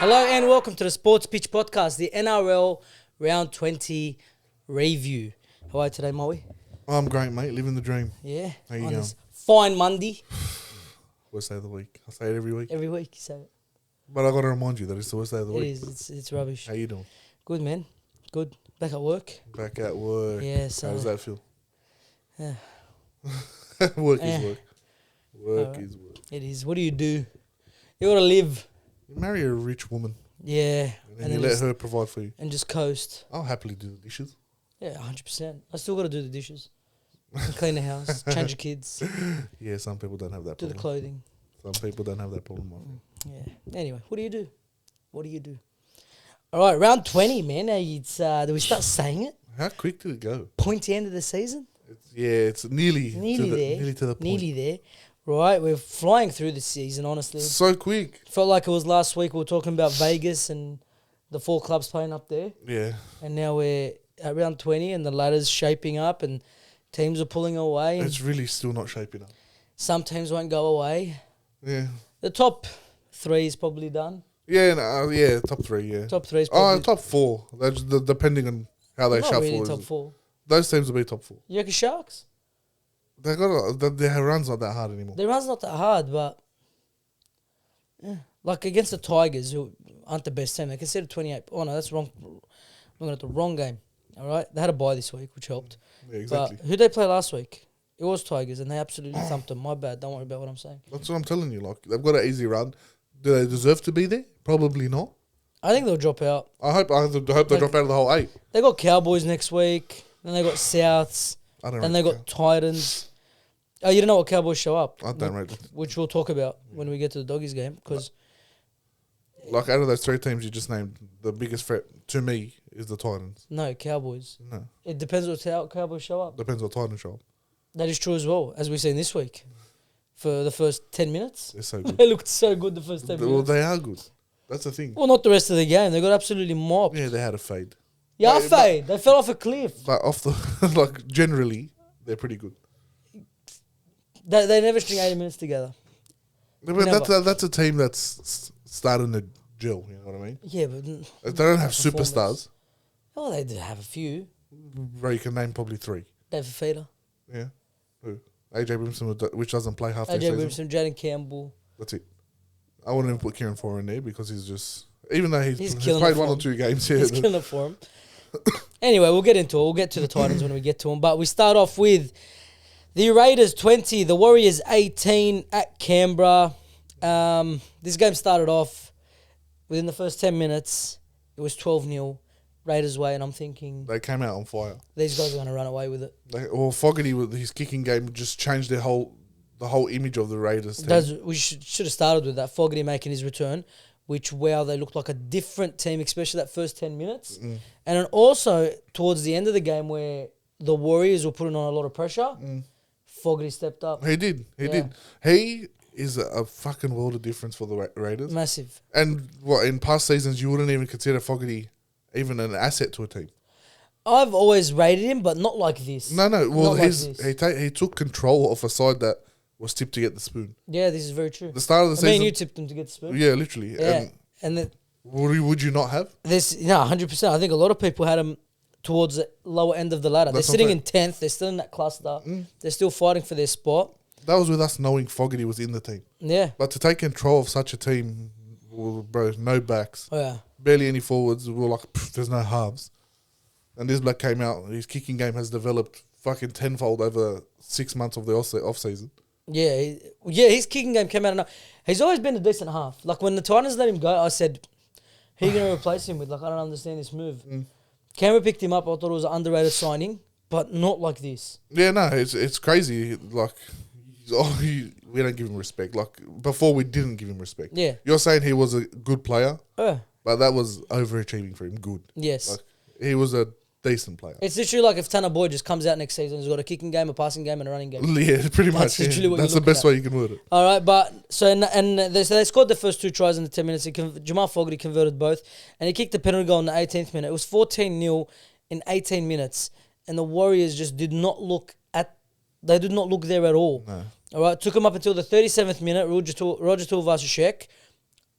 Hello and welcome to the Sports Pitch Podcast, the NRL Round 20 review. How are you today, Moey? I'm great, mate. Living the dream. Yeah. How you on going? this fine Monday. Worst day of the week. I say it every week. Every week you say it. But I got to remind you that it's the worst day of the It week. is. It's rubbish. How you doing? Good, man. Good. Back at work. Back at work. Yeah, so... How does that feel? Yeah. Work Yeah. is work. Work Alright. is work. It is. What do? You gotta live. You marry a rich woman Yeah. and you let her provide for you. And just coast. I'll happily do the dishes. Yeah, 100%. I still gotta do the dishes. And clean the house. Change the kids. Yeah, some people don't have that Do the problem. clothing. Some people don't have that problem. Mate. Yeah. Anyway, what do you do? All right, round 20, man. It's do we start saying it? How quick did it go? Pointy end of the season? It's nearly There. nearly to the point. Nearly there. Right, we're flying through the season, honestly. So quick. Felt like it was last week we were talking about Vegas and the 4 clubs playing up there. Yeah. And now we're at round 20 and the ladder's shaping up and teams are pulling away. And It's really still not shaping up. some teams won't go away. Yeah. The top 3 is probably done. Yeah, no, yeah, top 3, yeah. Top 3 is probably... Top 4. That's depending on how they not shuffle. really top 4. Those teams will be top 4. You reckon Sharks? They got their run's not that hard anymore. Their run's not that hard, but like against the Tigers, who aren't the best team, they considered 28. Oh no, that's wrong. I'm looking at the wrong game. All right, they had a bye this week, which helped. Yeah, exactly. But who they play last week? It was Tigers, and they absolutely thumped them. My bad. Don't worry about what I'm saying. That's what I'm telling you. Like they've got an easy run. Do they deserve to be there? Probably not. I think they'll drop out. I hope they drop out of the whole 8. They got Cowboys next week. Then they got Souths. I don't. Then they got Titans. Oh, you don't know what Cowboys show up? I don't rate them. Which we'll talk about when we get to the Doggies game, because Like out of those 3 teams you just named, the biggest threat to me is the Titans. no, Cowboys. No, It depends what Cowboys show up. depends what Titans show up. That is true as well, as we've seen this week. For the first 10 minutes. They're so good. They looked so good the first 10 Well, minutes. they are good. That's the thing. Well, not the rest of the game. They got absolutely mopped. Yeah, they had a fade. Yeah, But- fade. They fell off a cliff. But off the like generally, they're pretty good. They never string 80 minutes together. But Never. that's a team that's starting to gel. You know what I mean? Yeah, but... They don't have performance. superstars. Oh, they did have a few. Bro, you can name probably 3. David Feeder. Yeah. Who? AJ Brimson, which doesn't play half their AJ season. Brimson, Jaden Campbell. That's it. I wouldn't even put Kieran Foran in there because he's just... Even though he's killing played it 1 for or him. 2 games here. He's killing it for him. Anyway, we'll get into it. We'll get to the Titans when we get to them. But we start off with the Raiders 20, the Warriors 18 at Canberra. This game started off within the first 10 minutes. It was 12-0 Raiders way, and I'm thinking They came out on fire. these guys are going to run away with it. Fogarty with his kicking game just changed the whole image of the Raiders team. We should have started with that. Fogarty making his return, which, wow, they looked like a different team, especially that first 10 minutes. And then also towards the end of the game where the Warriors were putting on a lot of pressure, Fogarty stepped up. He did. He is a fucking world of difference for the Raiders. Massive. And in past seasons, you wouldn't even consider Fogarty even an asset to a team. I've always rated him, but not like this. No. Well, Not like this. he took control of a side that was tipped to get the spoon. Yeah, this is very true. The start of the I mean, season, you tipped him to get the spoon. yeah, literally. Yeah. And then Would you not have? this, 100%. I think a lot of people had him towards the lower end of the ladder. That's They're sitting what in 10th. They're still in that cluster. They're still fighting for their spot. That was with us knowing Fogarty was in the team. Yeah. But to take control of such a team, well, bro, no backs, Oh, yeah. barely any forwards. We were like, there's no halves. And this bloke came out. His kicking game has developed fucking tenfold over 6 months of the off season. Yeah, his kicking game came out of nowhere. He's always been a decent half. Like, when the Titans let him go, I said, who are you going to replace him with? Like, I don't understand this move. Canberra picked him up. I thought it was an underrated signing, but not like this. Yeah, no, it's crazy. Like, we don't give him respect. Like, before we didn't give him respect. Yeah. You're saying he was a good player, Oh, but that was overachieving for him. Good. yes. Like, he was a decent player. It's literally like if Tanner Boyd just comes out next season, he's got a kicking game, a passing game, and a running game. Yeah, pretty That's much. Yeah. literally what That's you're the best looking way you can word it. All right, but so they scored the first 2 tries in the 10 minutes. Jamal Fogarty converted both, and he kicked the penalty goal in the 18th minute. It was 14-0 in 18 minutes, and the Warriors just did not look there at all. No. All right, took him up until the 37th minute. Roger Tuivasa-Sheck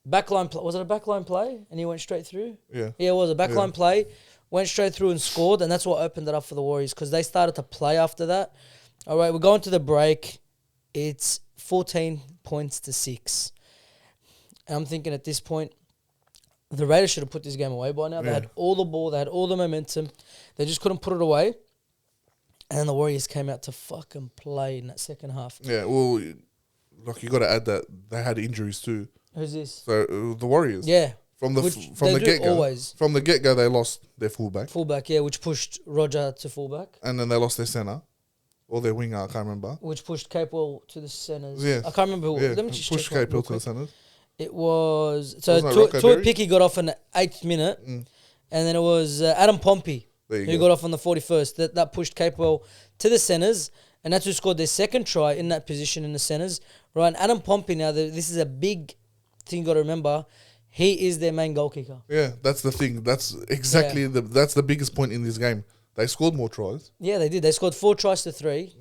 backline was it a backline play? And he went straight through? Yeah. Yeah, it was a backline play. Went straight through and scored, and that's what opened it up for the Warriors because they started to play after that. All right, we're going to the break. It's 14 points to 6. And I'm thinking at this point, the Raiders should have put this game away by now. They had all the ball. They had all the momentum. They just couldn't put it away. And then the Warriors came out to fucking play in that second half. Yeah, well, like you got to add that they had injuries too. Who's this? So the Warriors. Yeah. From the get-go. Always. From the get-go, they lost their fullback. Fullback, yeah, which pushed Roger to fullback. And then they lost their centre. Or their winger, I can't remember. Which pushed Capewell to the centres. Yeah. I can't remember. Yeah. Let me just pushed check Capewell to the centres. It was... So Wasn't Tui Picky got off in the 8th minute. And then it was Adam Pompey who got off on the 41st. That pushed Capewell to the centres. And that's who scored their second try in that position in the centres. Right, and Adam Pompey now, this is a big thing you got to remember. He is their main goal kicker. Yeah, that's the thing. That's exactly that's the biggest point in this game. They scored more tries. Yeah, they did. They scored 4 tries to 3.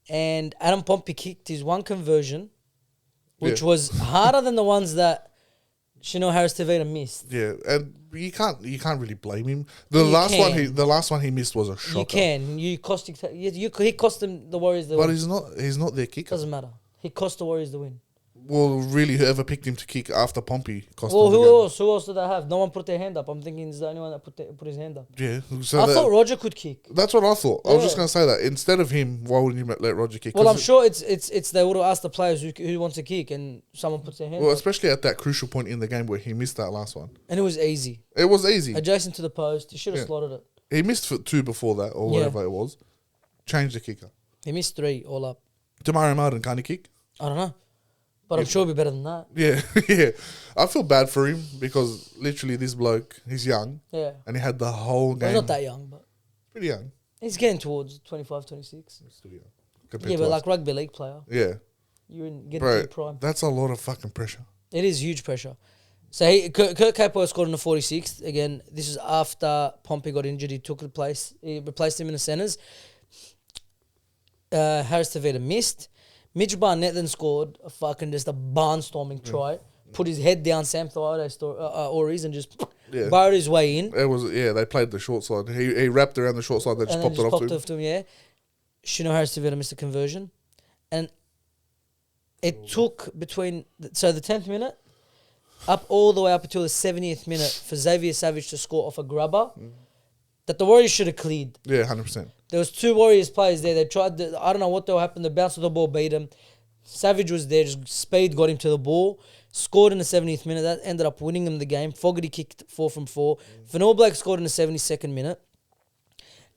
And Adam Pompey kicked his one conversion, which was harder than the ones that Chanel Harris-Tavita missed. Yeah, and you can't really blame him. The last one he missed was a shocker. You can. He cost them the Warriors the win. But he's not their kicker. Doesn't matter. He cost the Warriors the win. Well, really, whoever picked him to kick after Pompey cost Well, them the who game. else? Who else did they have? No one put their hand up. I'm thinking he's the only one that put his hand up. Yeah. So I thought Roger could kick. That's what I thought. I was just going to say that. Instead of him, why wouldn't you let Roger kick? Well, I'm sure it's they would have asked the players who wants to kick and someone puts their hand up. Well, especially at that crucial point in the game where he missed that last one. And it was easy. It was easy. Adjacent to the post. He should have slotted it. He missed for 2 before that or whatever it was. Changed the kicker. He missed 3 all up. Demario Martin, can't he kick? I don't know. But I'm sure it'll be better than that. Yeah, yeah. I feel bad for him because literally this bloke, he's young. Yeah. And he had the whole game. He's not that young, but... Pretty young. He's getting towards 25, 26. He's still young. Yeah, but like rugby league player. Yeah. You're getting to the prime. That's a lot of fucking pressure. It is huge pressure. So Kurt Capewell scored in the 46th. Again, this is after Pompey got injured. He took the place. He replaced him in the centres. Harris-Tavita missed. Mitch Barnett then scored a barnstorming try. Put his head down Sam Oris and just burrowed his way in. It was they played the short side. He wrapped around the short side. They just popped it off to him. Yeah. Shino Harris-Tavita missed a conversion. And it took the 10th minute up all the way up until the 70th minute for Xavier Savage to score off a grubber that the Warriors should have cleared. Yeah, 100%. There was 2 Warriors players there. They tried. I don't know what happened. The bounce of the ball beat him. Savage was there. Just speed got him to the ball. Scored in the 70th minute. That ended up winning them the game. Fogarty kicked 4 from 4. Van Blake scored in the 72nd minute.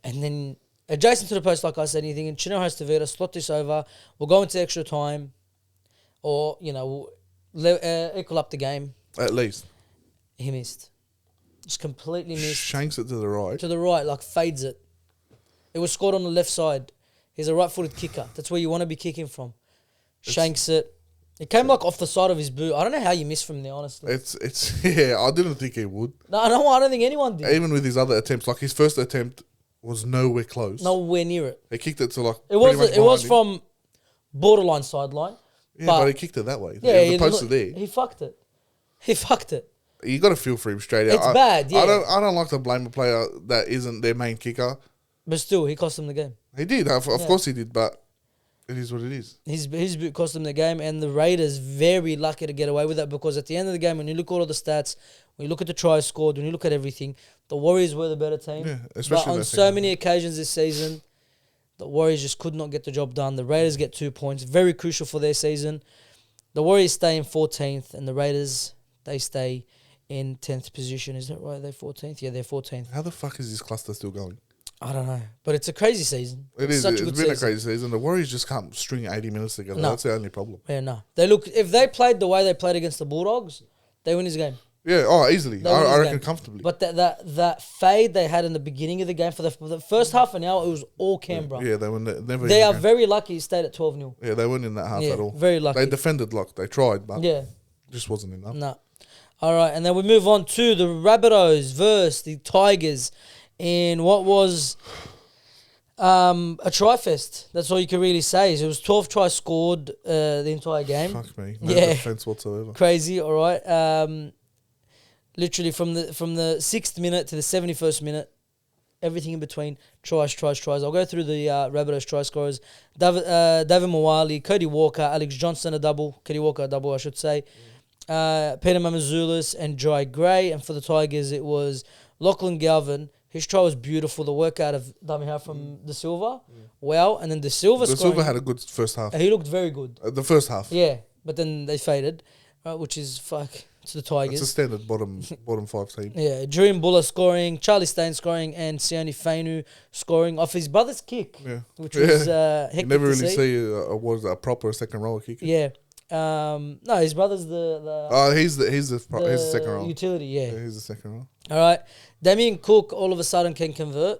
And then adjacent to the post, like I said, anything. And Chino Harris-Tavita slot this over. We'll go into extra time, or we'll equal up the game. At least He missed. Just completely missed. Shanks it to the right. To the right, like fades it. It was scored on the left side. He's a right-footed kicker. That's where you want to be kicking from. Shanks it. It came like off the side of his boot. I don't know how you missed from there, honestly. It's I didn't think he would. No, I don't think anyone did. Even with his other attempts, like his first attempt was nowhere close. Nowhere near it. He kicked it to like it was from borderline sideline. Yeah, but he kicked it that way. Yeah, the post are there. He fucked it. He fucked it. You got to feel for him straight out. It's bad. Yeah. I don't like to blame a player that isn't their main kicker. But still, he cost them the game. He did. Of course he did. But it is what it is. His boot cost them the game, and the Raiders very lucky to get away with that because at the end of the game, when you look at all the stats, when you look at the tries scored, when you look at everything, the Warriors were the better team. Yeah, especially but on so many occasions this season, the Warriors just could not get the job done. The Raiders get 2 points, very crucial for their season. The Warriors stay in 14th, and the Raiders, they stay in 10th position. Is that right? They're 14th? Yeah, they're 14th. How the fuck is this cluster still going? I don't know. But it's a crazy season. It's such a been good season. a crazy season. The Warriors just can't string 80 minutes together. No. That's the only problem. Yeah, no. If they played the way they played against the Bulldogs, they win this game. Yeah, easily. I reckon comfortably. But that fade they had in the beginning of the game, for the first half an hour, it was all Canberra. Yeah, they were never. They are very lucky it stayed at 12-0. Yeah, they weren't in that half at all. Very lucky. They defended like they tried, but just wasn't enough. No. All right, and then we move on to the Rabbitohs versus the Tigers in what was A try fest. That's all you can really say. It was 12 tries scored the entire game. Fuck me. No Yeah. defense whatsoever. Crazy, all right. Literally from the 6th minute to the 71st minute, everything in between, tries. I'll go through the Rabbitohs try scorers. David Moey and Ali, Cody Walker, Alex Johnson a double, I should say. Peter Mamazoulis and Jai Gray. And for the Tigers, it was Lachlan Galvin. His try was beautiful. The work out of Damiha from De Silva. Wow. And then De Silva De Silva had a good first half. He looked very good. The first half. Yeah, but then they faded, which is to the Tigers. It's a standard bottom 5 team. Yeah, Dream Buller scoring, Charlie Stain scoring, and Sione Fainu scoring off his brother's kick, which was hectic. You never to really see a proper second rower kicker. Yeah. No, his brother's the he's the second rower. Utility, yeah. He's the second rower. All right. Damien Cook all of a sudden can convert.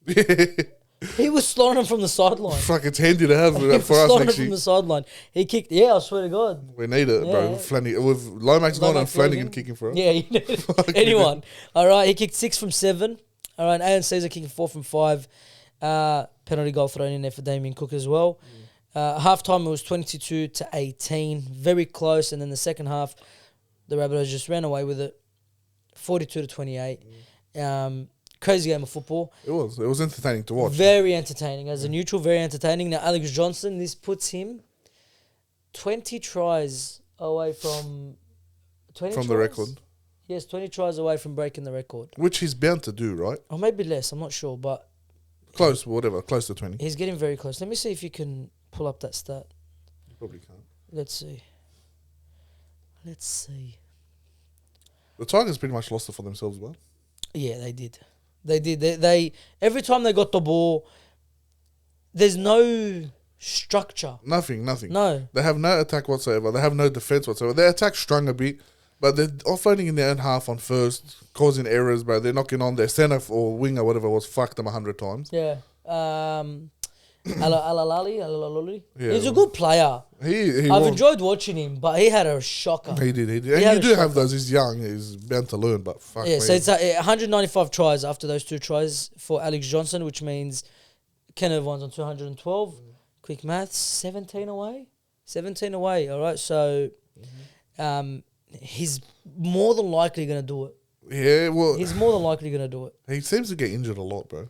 He was slotting him from the sideline. Fuck, it's handy to have for us slotting him next from year. the sideline. He kicked. Yeah, I swear to God. We need it, bro. Yeah. Flanagan with Lomax gone and Flanagan kicking for us. Yeah, you need it. Anyone. All right, he kicked 6 from 7. All right, Alan Caesar kicking 4 from 5. Penalty goal thrown in there for Damien Cook as well. Half time it was 22-18, very close, and then the second half, the Rabbitohs just ran away with it, 42-28. Crazy game of football. It was entertaining to watch. Very entertaining. As a neutral, very entertaining. Now, Alex Johnson, this puts him 20 tries away from... 20 from tries? the record. Yes, 20 tries away from breaking the record. Which he's bound to do, right? Or maybe less, I'm not sure, but... Close to 20. He's getting very close. Let me see if you can pull up that stat. You probably can't. Let's see. The Tigers pretty much lost it for themselves, but Yeah, they did. They every time they got the ball, there's no structure. nothing. No. They have no attack whatsoever. They have no defense whatsoever. Their attack strung a bit, but they're offloading in their own half on first, causing errors, bro. They're knocking on their centre or wing or whatever it was, fucked them 100 times. Yeah. Alalali. Yeah. He's a good player. He I've was. enjoyed watching him, but he had a shocker. He did. And had you a do have shocker. those. He's young. He's bound to learn, but fuck Yeah, me. so it's 195 tries after those 2 tries for Alex Johnson, which means Ken Irvine's on 212. Quick maths, 17 away. 17 away, all right? So he's more than likely going to do it. Yeah, well, He's more than likely going to do it. he seems to get injured a lot, bro.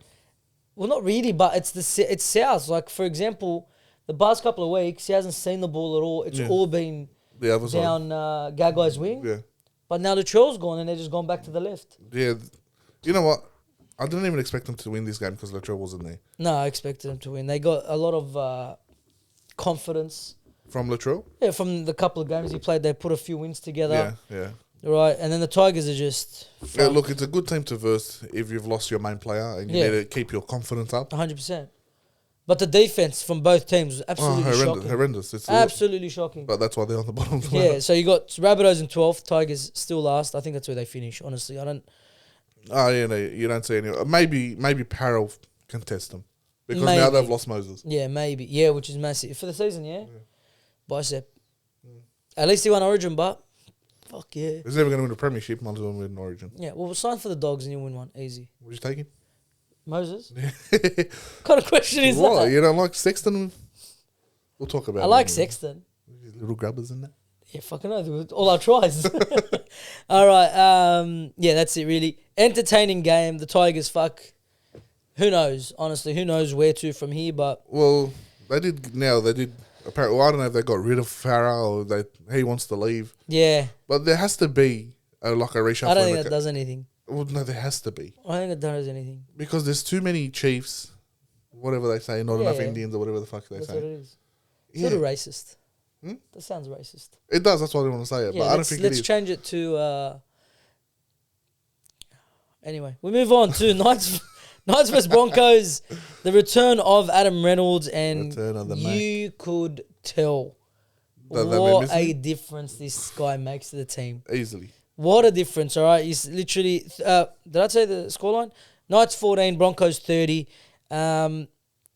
Well, not really, but it's South. Like, for example, the past couple of weeks, he hasn't seen the ball at all. It's all been The other side. down Gagai's wing. Yeah. But now the trail's gone and they're just gone back to the left. Yeah. You know what? I didn't even expect them to win this game because Latrell wasn't there. No, I expected them to win. They got a lot of confidence. From Latrell? Yeah, from the couple of games he played, they put a few wins together. Yeah. Right, and then the Tigers are just... Yeah, look, it's a good team to verse if you've lost your main player and you need to keep your confidence up. 100%. But the defense from both teams was absolutely shocking. Horrendous. It's Absolutely shocking. But that's why they're on the bottom. Yeah, so you got Rabbitohs in 12th, Tigers still last. I think that's where they finish, honestly. I don't... Oh, yeah, no, you don't see any. Maybe Parrell can test them. Because now Maybe. they've lost Moses. Yeah, maybe. Yeah, which is massive. For the season, yeah? Bicep. At least he won Origin, but... Fuck yeah. He's never going to win a premiership. Might as well win an Origin. Yeah, well, we'll sign for the Dogs and you'll win one. Easy. Would you take him? Moses? What kind of question is What? that? You don't like Sexton? We'll talk about it. I like anyway. Sexton. Little grubbers in that. Yeah, fucking know. All our tries. All right. Yeah, that's it, really. Entertaining game. The Tigers, fuck. Who knows? Honestly, who knows where to from here, but... Well, they did. Apparently, well, I don't know if they got rid of Farah or he wants to leave. Yeah. But there has to be a reshuffle. I don't think that does anything. Well, no, there has to be. I don't think it does anything. Because there's too many chiefs, whatever they say, not enough Indians or whatever the fuck they That's say. what it is. It's Yeah. sort of racist. Hmm? That sounds racist. It does, that's why I didn't want to say it. Yeah, but I don't think let's it is. change it to... Anyway, we move on to Knights vs Broncos. The return of Adam Reynolds, and Return of the you could tell That they've been what missing? a difference this guy makes to the team. Easily. What a difference, all right? He's literally... did I say the scoreline? Knights 14, Broncos 30. And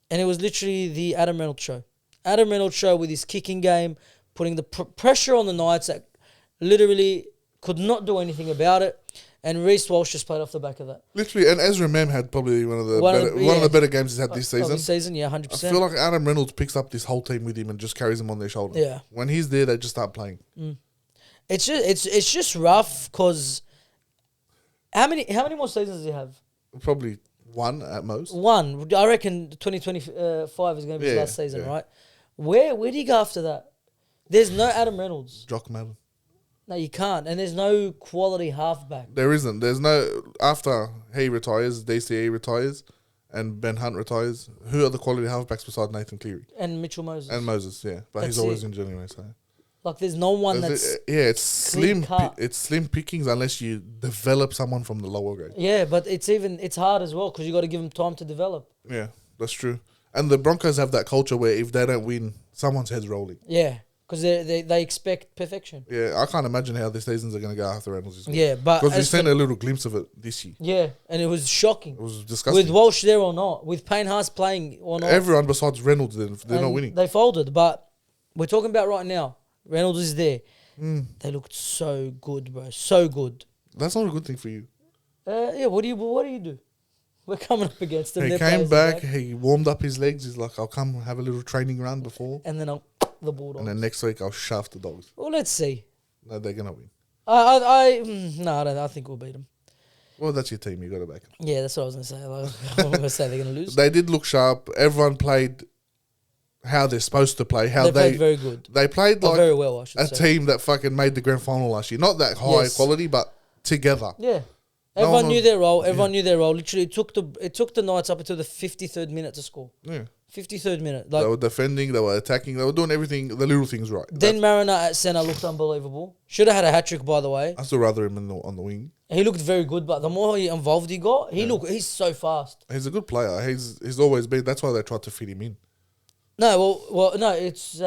it was literally the Adam Reynolds show. Adam Reynolds show with his kicking game, putting the pressure on the Knights that literally could not do anything about it. And Reece Walsh just played off the back of that. Literally, and Ezra Mem had probably one of the better games he's had this season. This season, yeah, 100%. I feel like Adam Reynolds picks up this whole team with him and just carries them on their shoulder. Yeah. When he's there, they just start playing. It's just rough because how many more seasons does he have? Probably one at most. One. I reckon 2025 is going to be his last season, right? Where do you go after that? There's no Adam Reynolds. Jock Madden. No, you can't. And there's no quality halfback. There isn't. There's no... After he retires, DCE retires, and Ben Hunt retires, who are the quality halfbacks besides Nathan Cleary? And Mitchell Moses. And Moses, yeah. But That's he's always it. injured anyway, so... Like, there's no one that's... it's slim. cut. It's slim pickings unless you develop someone from the lower grade. Yeah, but it's hard as well because you got to give them time to develop. Yeah, that's true. And the Broncos have that culture where if they don't win, someone's head's rolling. Yeah, because they expect perfection. Yeah, I can't imagine how the seasons are going to go after Reynolds this week. Yeah, but... Because we've seen a little glimpse of it this year. Yeah, and it was shocking. It was disgusting. With Walsh there or not, with Payne Haas playing or not. Everyone besides Reynolds, they're not winning. They folded, but we're talking about right now. Reynolds is there. They looked so good, bro. So good. That's not a good thing for you. Yeah, what do you do? We're coming up against them. He Their came players are back, he warmed up his legs. He's like, I'll come have a little training run before. and then the Bulldogs. And then next week, I'll shaft the Dogs. Well, let's see. No, they're going to win. I don't. I think we'll beat them. Well, that's your team. You got to back them. Yeah, that's what I was gonna say. Like, I was gonna say they're gonna lose. They did look sharp. Everyone played how they're supposed to play. They played very good. They played like very well, I should a say. team that fucking made the grand final last year. Not that high quality, but together. Yeah. Everyone knew their role. Everyone knew their role. Literally, it took the Knights up until the 53rd minute to score. Yeah. 53rd minute. They were defending, they were attacking, they were doing everything, the little things right. Then Mariner at centre looked unbelievable. Should have had a hat-trick, by the way. I still rather him on the wing. He looked very good, but the more involved he got, he's so fast. He's a good player. He's always been. That's why they tried to fit him in. No, no, it's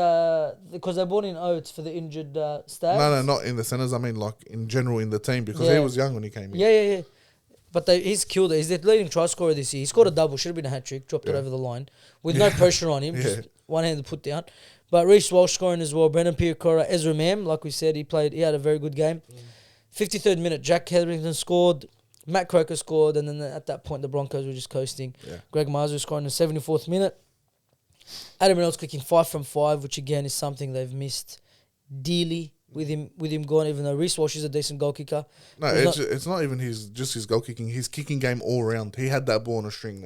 because they brought in Oates for the injured Stags. No, not in the centres. I mean, like in general in the team because he was young when he came in. Yeah. But he's killed it. He's the leading try scorer this year. He scored a double. Should have been a hat-trick. Dropped it over the line. With no pressure on him. Just one hand to put down. But Reece Walsh scoring as well. Brendan Piacora. Ezra Mam, like we said, he had a very good game. 53rd minute, Jack Hetherington scored. Matt Croker scored. And then at that point, the Broncos were just coasting. Yeah. Greg Marzio scoring in the 74th minute. Adam Reynolds kicking 5 from 5, which again is something they've missed dearly. With him gone, even though Reece Walsh is a decent goal kicker. No, it's not even his goal kicking. His kicking game all round. He had that ball on a string.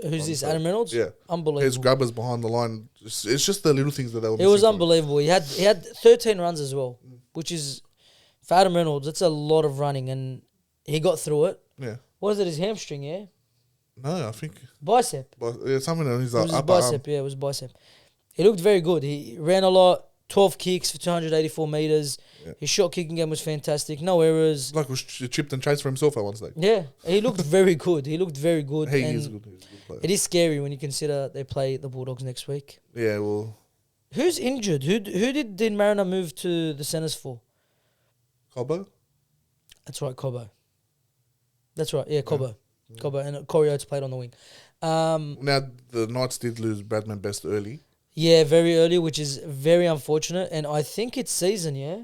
Who's this? Adam Reynolds? Yeah, unbelievable. His grubbers behind the line. It's just the little things that they were. It was unbelievable. He had 13 runs as well, which is for Adam Reynolds. That's a lot of running, and he got through it. Yeah. What was it? His hamstring? Yeah. No, I think bicep. Something on his upper bicep. Arm. Yeah, it was bicep. He looked very good. He ran a lot. 12 kicks for 284 metres. Yeah. His shot kicking game was fantastic. No errors. Like was chipped and chased for himself at one stage. Yeah, he looked very good. He looked very good. He is good. He's a good player. It is scary when you consider they play the Bulldogs next week. Yeah, well. Who's injured? Who did Dean Mariner move to the centres for? Cobbo? That's right, Cobbo. That's right, yeah, Cobbo. Yeah. Cobbo. And Corey Oates played on the wing. Now, the Knights did lose Bradman Best early. Yeah, very early, which is very unfortunate. And I think it's season, yeah?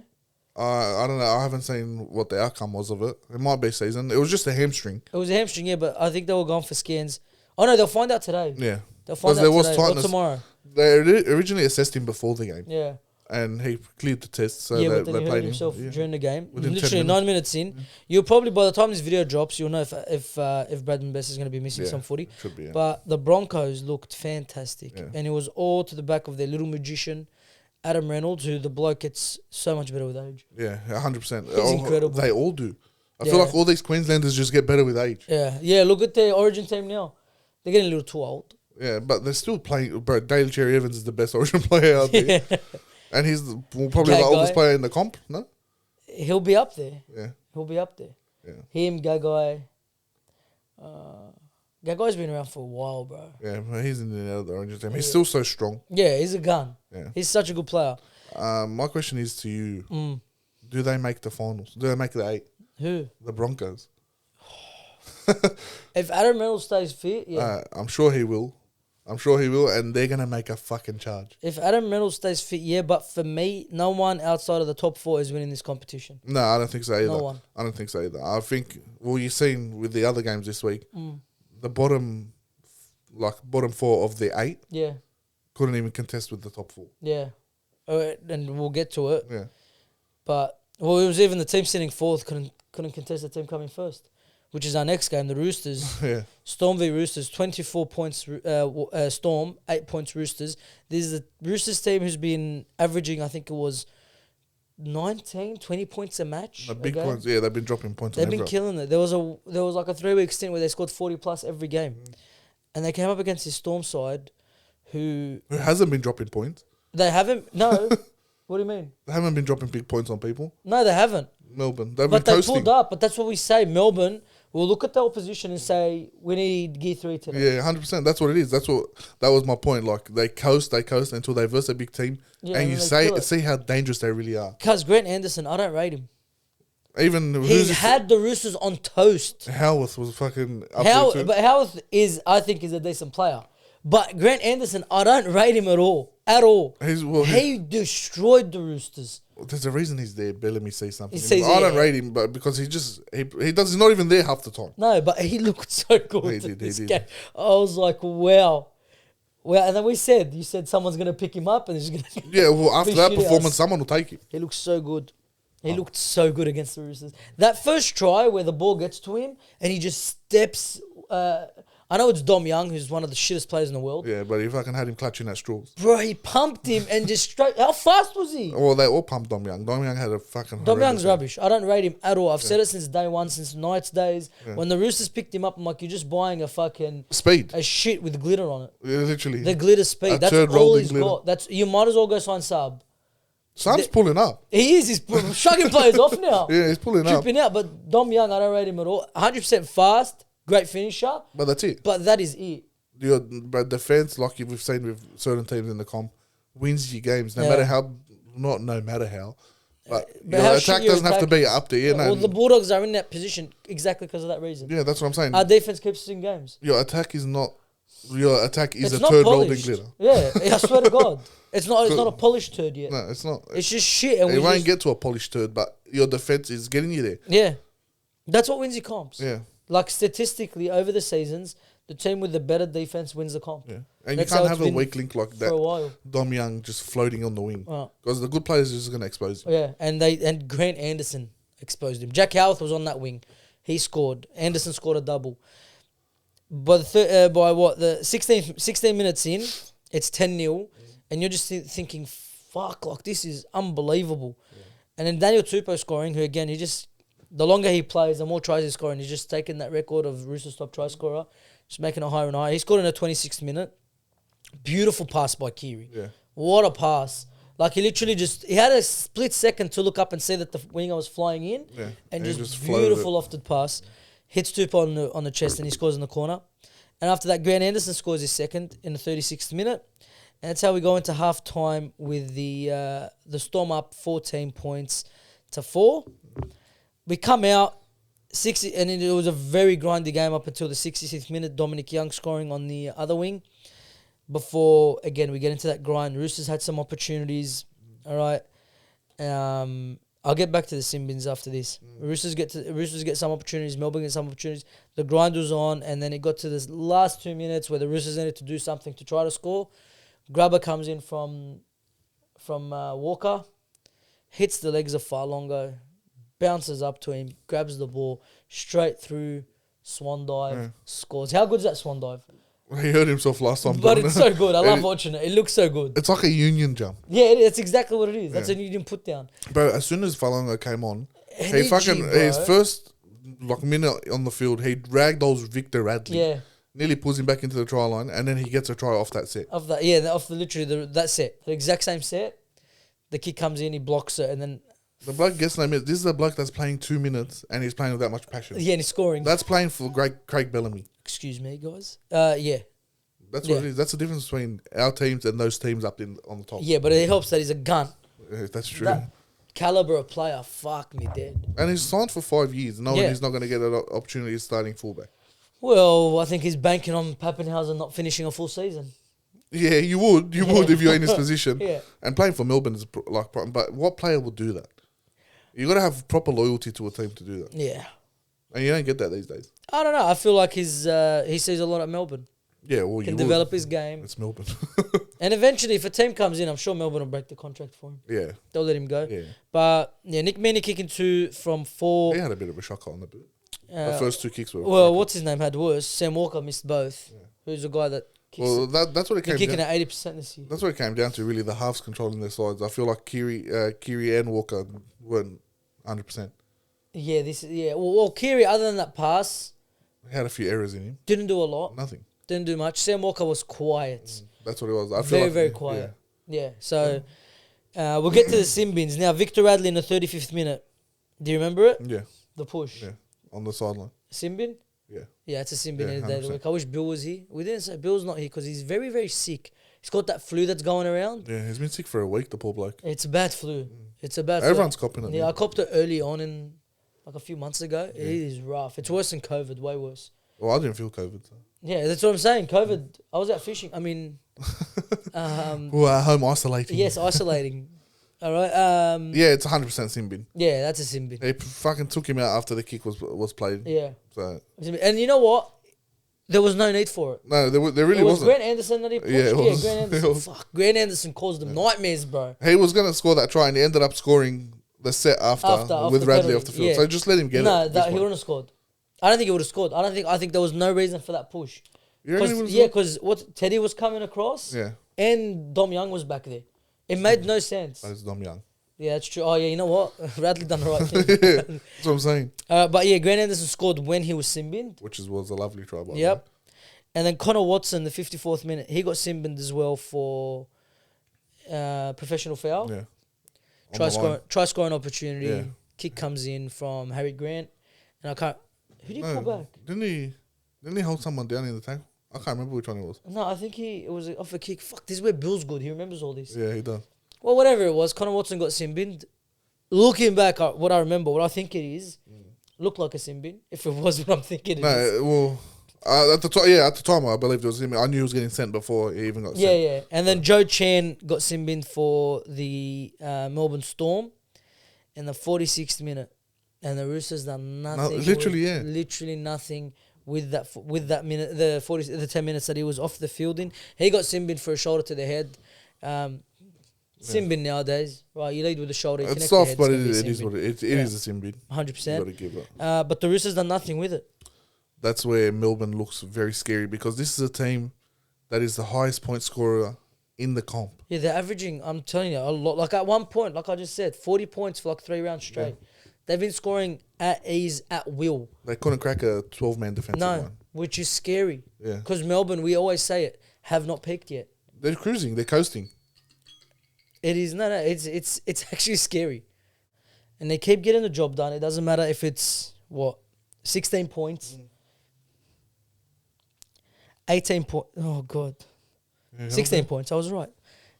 I don't know. I haven't seen what the outcome was of it. It might be season. It was just a hamstring. It was a hamstring, yeah, but I think they were gone for scans. Oh, no, they'll find out today. Yeah. They'll find out today or tomorrow. They originally assessed him before the game. Yeah. And he cleared the test, so yeah, they but then he hurt himself during the game. Within literally 9 minutes in. You'll probably, by the time this video drops, you'll know if Bradman Best is going to be missing some footy. Should be, But the Broncos looked fantastic. Yeah. And it was all to the back of their little magician, Adam Reynolds, who the bloke gets so much better with age. Yeah, 100%. He's incredible. They all do. I feel like all these Queenslanders just get better with age. Yeah, look at their Origin team now. They're getting a little too old. Yeah, but they're still playing. Bro, Dale Cherry Evans is the best Origin player out there. And he's probably the oldest player in the comp, no? He'll be up there. Yeah. He'll be up there. Yeah. Him, Gagai. Gagai's been around for a while, bro. Yeah, he's in the Origin team. He's still so strong. Yeah, he's a gun. Yeah. He's such a good player. My question is to you. Do they make the finals? Do they make the 8? Who? The Broncos. If Adam Reynolds stays fit, yeah. I'm sure he will. I'm sure he will, and they're gonna make a fucking charge. If Adam Reynolds stays fit, yeah, but for me, no one outside of the top 4 is winning this competition. No, I don't think so either. No one. I don't think so either. I think, well, you've seen with the other games this week, the bottom 4 of the 8 Yeah, couldn't even contest with the top 4. yeah. And we'll get to it. Yeah. But, well, it was even the team sitting 4th couldn't contest the team coming first, which is our next game, the Roosters. Yeah. Storm v Roosters, 24 points Storm, 8 points Roosters. This is the Roosters team who's been averaging, I think it was 19, 20 points a match. The big points, yeah, they've been dropping points. They've been killing it. There was like a 3-week stint where they scored 40 plus every game. And they came up against this Storm side who hasn't been dropping points. they haven't, no. What do you mean? They haven't been dropping big points on people. No, they haven't. Melbourne, they've But been they coasting. pulled up. But that's what we say. Melbourne will look at the opposition and say, we need gear 3 today. Yeah, 100%. That's what it is. That was my point. Like they coast until they verse a big team, Yeah, and you see how dangerous they really are. Because Grant Anderson, I don't rate him. Even He's had the Roosters on toast. Howarth was fucking up there too. But Howarth I think, is a decent player. But Grant Anderson, I don't rate him at all. At all. He destroyed the Roosters. There's a reason he's there. Let me say something. I don't rate him, but because he's not even there half the time. No, but he looked so good. He did. Game. I was like, wow. Well, and then you said someone's going to pick him up and he's going to... Yeah, well, after that shitty performance, us. someone will take him. He looked so good. He looked so good against the Roosters. That first try where the ball gets to him and he just steps... I know it's Dom Young, who's one of the shittest players in the world. Yeah, but he fucking had him clutching at straws. Bro, he pumped him and just straight... How fast was he? Well, they all pumped Dom Young. Dom Young had a fucking... Dom Young's rubbish. I don't rate him at all. I've said it since day one, since Knights days. Yeah. When the Roosters picked him up, I'm like, you're just buying a fucking... Speed. A shit with glitter on it. Yeah, literally. The glitter speed. That's all he's got. You might as well go sign Sub. Sam's pulling up. He is. He's shrugging players off now. Yeah, he's pulling up. Dripping out. But Dom Young, I don't rate him at all. 100% fast. Great finisher. But that's it. But that is it. But defense, like we've seen with certain teams in the comp, wins your games. No matter how. But your attack doesn't have to be up there. Yeah, well, the Bulldogs are in that position exactly because of that reason. Yeah, that's what I'm saying. Our defense keeps us in games. Your attack is not... Your attack is a turd rolled in glitter. Yeah, I swear to God. It's not a polished turd yet. No, it's not. It's just shit. And it won't get to a polished turd, but your defense is getting you there. Yeah. That's what wins your comps. Yeah. Like statistically, over the seasons, the team with the better defense wins the comp. Yeah. And you can't have a weak link like that. For a while. Dom Young just floating on the wing. Because the good players are just going to expose him. Yeah, and Grant Anderson exposed him. Jack Howarth was on that wing. He scored. Anderson scored a double. But the 16 minutes in, it's 10-0, and you're just thinking, fuck, like this is unbelievable. Yeah. And then Daniel Tupou scoring, who again, the longer he plays, the more tries he's scoring. He's just taking that record of Roosters' top try scorer, just making it higher and higher. He scored in the 26th minute. Beautiful pass by Kiri. Yeah. What a pass. Like he literally he had a split second to look up and see that the winger was flying in, and just beautiful lofted pass. Hits Tupou on the chest and he scores in the corner. And after that, Grant Anderson scores his second in the 36th minute. And that's how we go into half-time with the Storm up 14 points to 4. We come out, 60, and it was a very grindy game up until the 66th minute. Dominic Young scoring on the other wing. Before, again, we get into that grind. Roosters had some opportunities. All right. I'll get back to the sin bins after this. Roosters get some opportunities. Melbourne get some opportunities. The grind was on, and then it got to this last 2 minutes where the Roosters needed to do something to try to score. Grubber comes in from Walker, hits the legs of Farlongo, bounces up to him, grabs the ball straight through, swan dive, scores. How good is that swan dive? He hurt himself last time. But it's so good. I love watching it. It looks so good. It's like a union jump. Yeah, that's exactly what it is. That's a union put down. Bro, as soon as Falongo came on, Energy, his first minute on the field, he dragged those Victor Radley. Yeah. Nearly pulls him back into the try line, and then he gets a try off that set. That set. The exact same set. The kid comes in, he blocks it, and then... The bloke gets no minutes. This is a bloke that's playing 2 minutes, and he's playing with that much passion. Yeah, and he's scoring. That's playing for Craig Bellamy. Excuse me, guys. Yeah. That's what it is. That's the difference between our teams and those teams up on the top. Yeah, but it helps that he's a gun. Yeah, that's true. That caliber of player, fuck me dead. And he's signed for 5 years, knowing he's not going to get an opportunity as starting fullback. Well, I think he's banking on Pappenhausen not finishing a full season. Yeah, you would if you're in his position. Yeah. And playing for Melbourne is like, but what player would do that? You got to have proper loyalty to a team to do that, Yeah. and you don't get that these days. I don't know. I feel like he sees a lot at Melbourne. Yeah, well, Can you develop would. his game. It's Melbourne. And eventually, if a team comes in, I'm sure Melbourne will break the contract for him. Yeah, They'll let him go. yeah. But, yeah, Nick Meaney kicking 2 from 4. He had a bit of a shocker on the boot. The Uh, first 2 kicks were. well, fucking- what's his name had worse. Sam Walker missed both. Yeah. Who's a guy that kicks Well, that's what it been came kicking down. at 80% this year. That's what it came down to. Really, the halves controlling their sides. I feel like Kiri and Walker weren't 100%. Yeah, Well, Kiri, other than that pass, He had a few errors in him. didn't do a lot. Nothing. Didn't do much. Sam Walker was quiet. That's what it was. I feel Very, like, very quiet. Yeah. So we'll get to the sin bins. Now, Victor Radley in the 35th minute. Do you remember it? Yeah, The push. yeah. On the sideline. Sin bin? Yeah. Yeah, it's a sin bin Yeah, any day of the 100%. week. I wish Bill was here. We didn't say Bill's not here because he's very, very sick. He's got that flu that's going around. Yeah, he's been sick for a week, the poor bloke. It's a bad flu. It's a bad Everyone's copping it. flu. Yeah, man. I copped it early on like a few months ago. It is rough. It's worse than COVID, way worse. Well, I didn't feel COVID. So. Yeah, that's what I'm saying. COVID, I was out fishing. I mean, Well, at home isolating. yes, isolating. All right. Yeah, it's 100% sin bin. Yeah, that's a sin bin. They fucking took him out after the kick was played. Yeah. So And you know what? There was no need for it. no, there really It was wasn't. Grant Anderson that he pushed. Yeah, it was. Grant It Anderson. was. Fuck, Grant Anderson caused them nightmares, bro. He was gonna score that try, and he ended up scoring the set after with the Radley penalty, off the field. yeah. So just let him get No, it. he wouldn't have scored. I don't think he would have scored. I think there was no reason for that push. You reckon he would've Because what Teddy was coming across, Yeah, and Dom Young was back there. It made no sense. that's Dom Young. Yeah, that's true. Oh yeah, you know what? Radley done the right thing. Yeah, that's what I'm saying. But yeah, Grant Anderson scored when he was sin-binned. Which was a lovely try. By the Yep. way. And then Connor Watson, the 54th minute, he got sin-binned as well for professional foul. Yeah. Try scoring opportunity. Yeah. Kick comes in from Harry Grant, and I can't. Who did he pull back? Didn't he hold someone down in the tackle? I can't remember which one it was. No, I think it was off a kick. Fuck, this is where Bill's good. He remembers all this. Yeah, he does. Well, whatever it was, Connor Watson got sin-binned. Looking back, what I remember, what I think it is, looked like a sin-bin. If it was what I'm thinking it is. No, well, at the time, I believed it was him. I knew he was getting sent before he even got Yeah, sent. yeah. And then Joe Chan got sin-binned for the Melbourne Storm in the 46th minute. And the Roosters done nothing. Literally nothing with that minute, the 10 minutes that he was off the fielding. He got sin-binned for a shoulder to the head. Sin-bin nowadays, right? You lead with the shoulder. You It's connect the soft, head, but it's it is gonna what it Yeah. is a sin bin. be You 100%. got to give it. But the Roosters done nothing with it. That's where Melbourne looks very scary because this is a team that is the highest point scorer in the comp. Yeah, they're averaging, I'm telling you, a lot. Like at one point, like I just said, 40 points for like 3 rounds straight. They've been scoring at ease, at will. They couldn't crack a 12-man defensive line. Which is scary. Yeah. Because Melbourne, we always say it, have not peaked yet. They're cruising. They're coasting. It is it's actually scary, and they keep getting the job done. It doesn't matter if it's 16 points, 18 points. Oh god, Yeah, 16 points. I was right.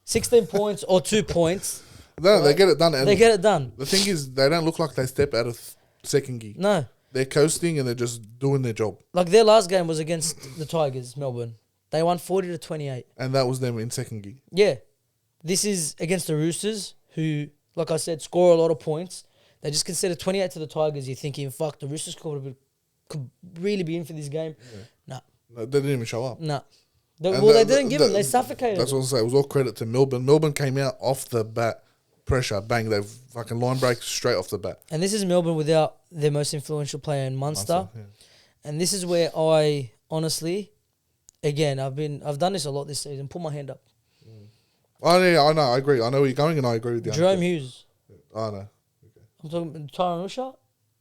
16 points or 2 points. No, they get it done. And They get it done. the thing is, they don't look like they step out of second gear. No, They're coasting and they're just doing their job. like their last game was against the Tigers, Melbourne. They won 40-28. And that was them in second gear. Yeah, this is against the Roosters, who, like I said, score a lot of points. They just conceded 28 to the Tigers. You're thinking, fuck, the Roosters could really be in for this game. No, they didn't even show up. Nah. And They didn't give them. They suffocated. That's what I say. It was all credit to Melbourne. Melbourne came out off the bat, pressure, bang. They've fucking line break straight off the bat. And this is Melbourne without their most influential player in Munster. Yeah. And this is where I honestly, again, I've done this a lot this season. Put my hand up. Oh, yeah, I know. I agree. I know where you're going, and I agree with you. Jerome Hughes. I know. I'm talking Tyron Usha.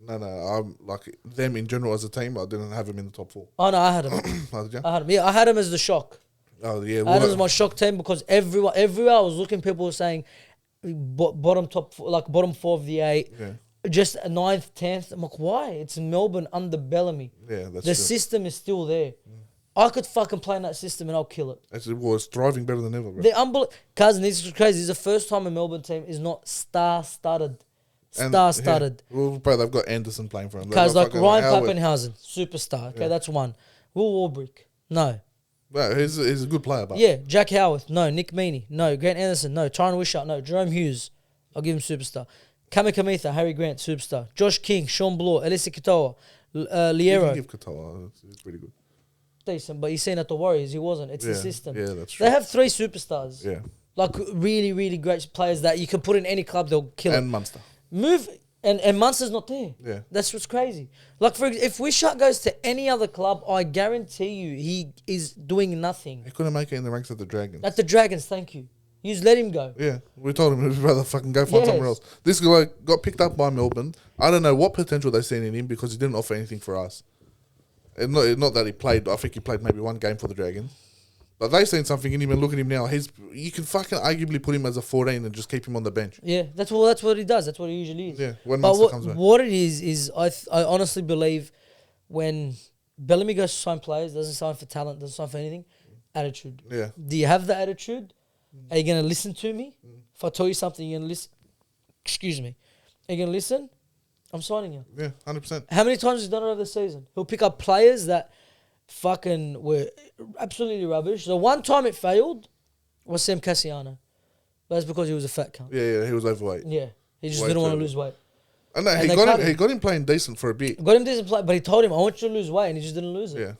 No, I'm like them in general as a team. I didn't have him in the top 4. Oh no, I had him. Oh, did you? I had him. Yeah, I had him as the shock. Oh yeah. I had him as my shock team because everywhere I was looking, people were saying bottom 4 of the 8. Yeah. Just a 9th, 10th. I'm like, why? It's Melbourne under Bellamy. Yeah, that's The true. system is still there. I could fucking play in that system and I'll kill it. It's thriving better than ever, bro. Cousin, this is crazy. This is the first time a Melbourne team is not star-studded. Star-studded. Yeah. Well, bro, they've got Anderson playing for them. Because like fucking Ryan Howard. Pappenhausen, superstar. Okay, that's one. Will Warbrick, no. Well, he's a good player, but Yeah, Jack Howarth, no. Nick Meaney, no. Grant Anderson, no. Tyron Wishart, no. Jerome Hughes, I'll give him superstar. Kamikamitha, Harry Grant, superstar. Josh King, Sean Bloor, Elisa Katoa, you Liero. can give Katoa. It's pretty good. Decent, but he's seen at the Warriors, he wasn't. It's the system. Yeah, that's true. They have 3 superstars. Yeah. Like really, really great players that you can put in any club, they'll kill it. And Munster. Move, and Munster's not there. Yeah. That's what's crazy. Like, if Wishart goes to any other club, I guarantee you he is doing nothing. He couldn't make it in the ranks of the Dragons. At the Dragons, thank you. You just let him go. Yeah, we told him he'd rather fucking go find somewhere else. This guy got picked up by Melbourne. I don't know what potential they seen in him because he didn't offer anything for us. And not that he played. I think he played maybe 1 game for the Dragons. But they seen something in him, and look at him now. You can fucking arguably put him as a 14 and just keep him on the bench. Yeah, that's what he does. That's what he usually is. Yeah, when but Munster comes back. what it is I honestly believe when Bellamy goes to sign players, doesn't sign for talent, doesn't sign for anything, attitude. Yeah. Do you have the attitude? Are you going to listen to me? If I tell you something, you're going to listen. Excuse me. Are you going to listen? I'm signing you. Yeah, 100%. How many times has he done it over the season? He'll pick up players that fucking were absolutely rubbish. The one time it failed was Sam Cassiano. But that's because he was a fat cunt. Yeah, he was overweight. Yeah. He just Way didn't want to too lose weight. I know, And he they cut got him playing decent for a bit. Got him decent play, but he told him, I want you to lose weight, and he just didn't lose it. Yeah.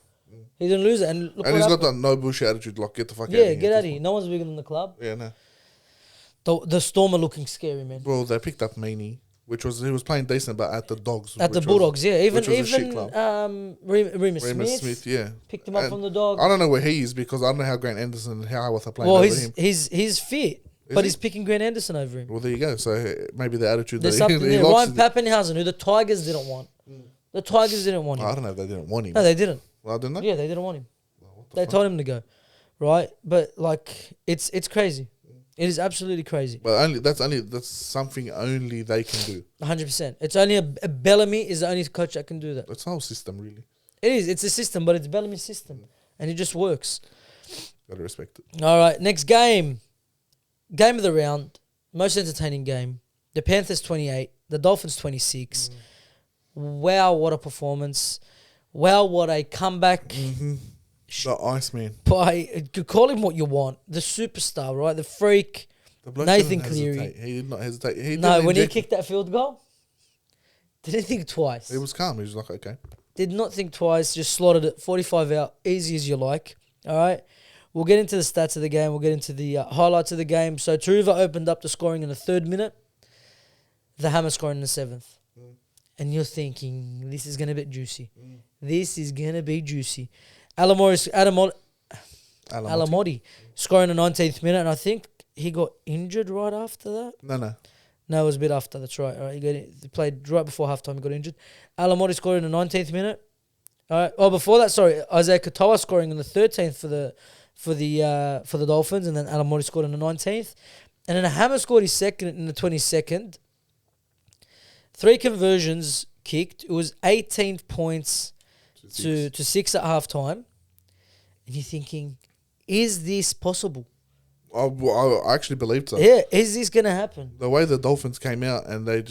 He didn't lose it. And look And what he's happened. got that no bullshit attitude, like, get the fuck out of Yeah, here. get out of here. No one's bigger than the club. Yeah, no. The Storm are looking scary, man. Well, they picked up Meaney, he was playing decent, but at the Dogs. At the Bulldogs, yeah. Even which was a shit club. Remus Remus Smith, Smith, yeah. picked him up And from the Dogs. I don't know where he is because I don't know how Grant Anderson and how Howarth are playing Well, over him. he's fit, but he? he's picking Grant Anderson over him. Well, there you go. So maybe the attitude There's that something he there. likes. Ryan Pappenhausen, who the Tigers didn't want. The Tigers didn't want him. I don't know if they didn't want him. No, they didn't. Well, didn't they? Yeah, they didn't want him. What the They fuck? told him to go, right? But like, it's crazy. It is absolutely crazy. But that's something only they can do. 100%. It's only a Bellamy is the only coach that can do that. That's the whole system, really. It is. It's a system, but it's Bellamy's system, and it just works. Gotta respect it. All right, next game. Game of the round. Most entertaining game. The Panthers 28. The Dolphins 26. Wow, what a performance. Wow, what a comeback. The Iceman. By, you could call him what you want. The superstar, right? The freak. The bloke Nathan didn't Cleary. hesitate. He did not hesitate. He No, didn't when he inject- kicked that field goal, didn't think twice. He was calm. He was like, okay. Did not think twice. Just slotted it 45 out. Easy as you like. All right. We'll get into the stats of the game. We'll get into the highlights of the game. So Turuva opened up the scoring in the 3rd minute. The Hammer scoring in the 7th. And you're thinking, this is going to be juicy. This is going to be juicy. Alamotti scoring in the 19th minute. And I think he got injured right after that. No. No, it was a bit after. That's right. All right, he played right before halftime. He got injured. Alamotti scored in the 19th minute. All right. Oh, before that, sorry, Isaiah Katoa scoring in the 13th for the Dolphins, and then Alamotti scored in the 19th, and then Hammer scored his second in the 22nd. 3 conversions kicked. It was 18 points to 6 at halftime, and you're thinking, is this possible? I actually believed so. Yeah, is this gonna happen? The way the Dolphins came out and they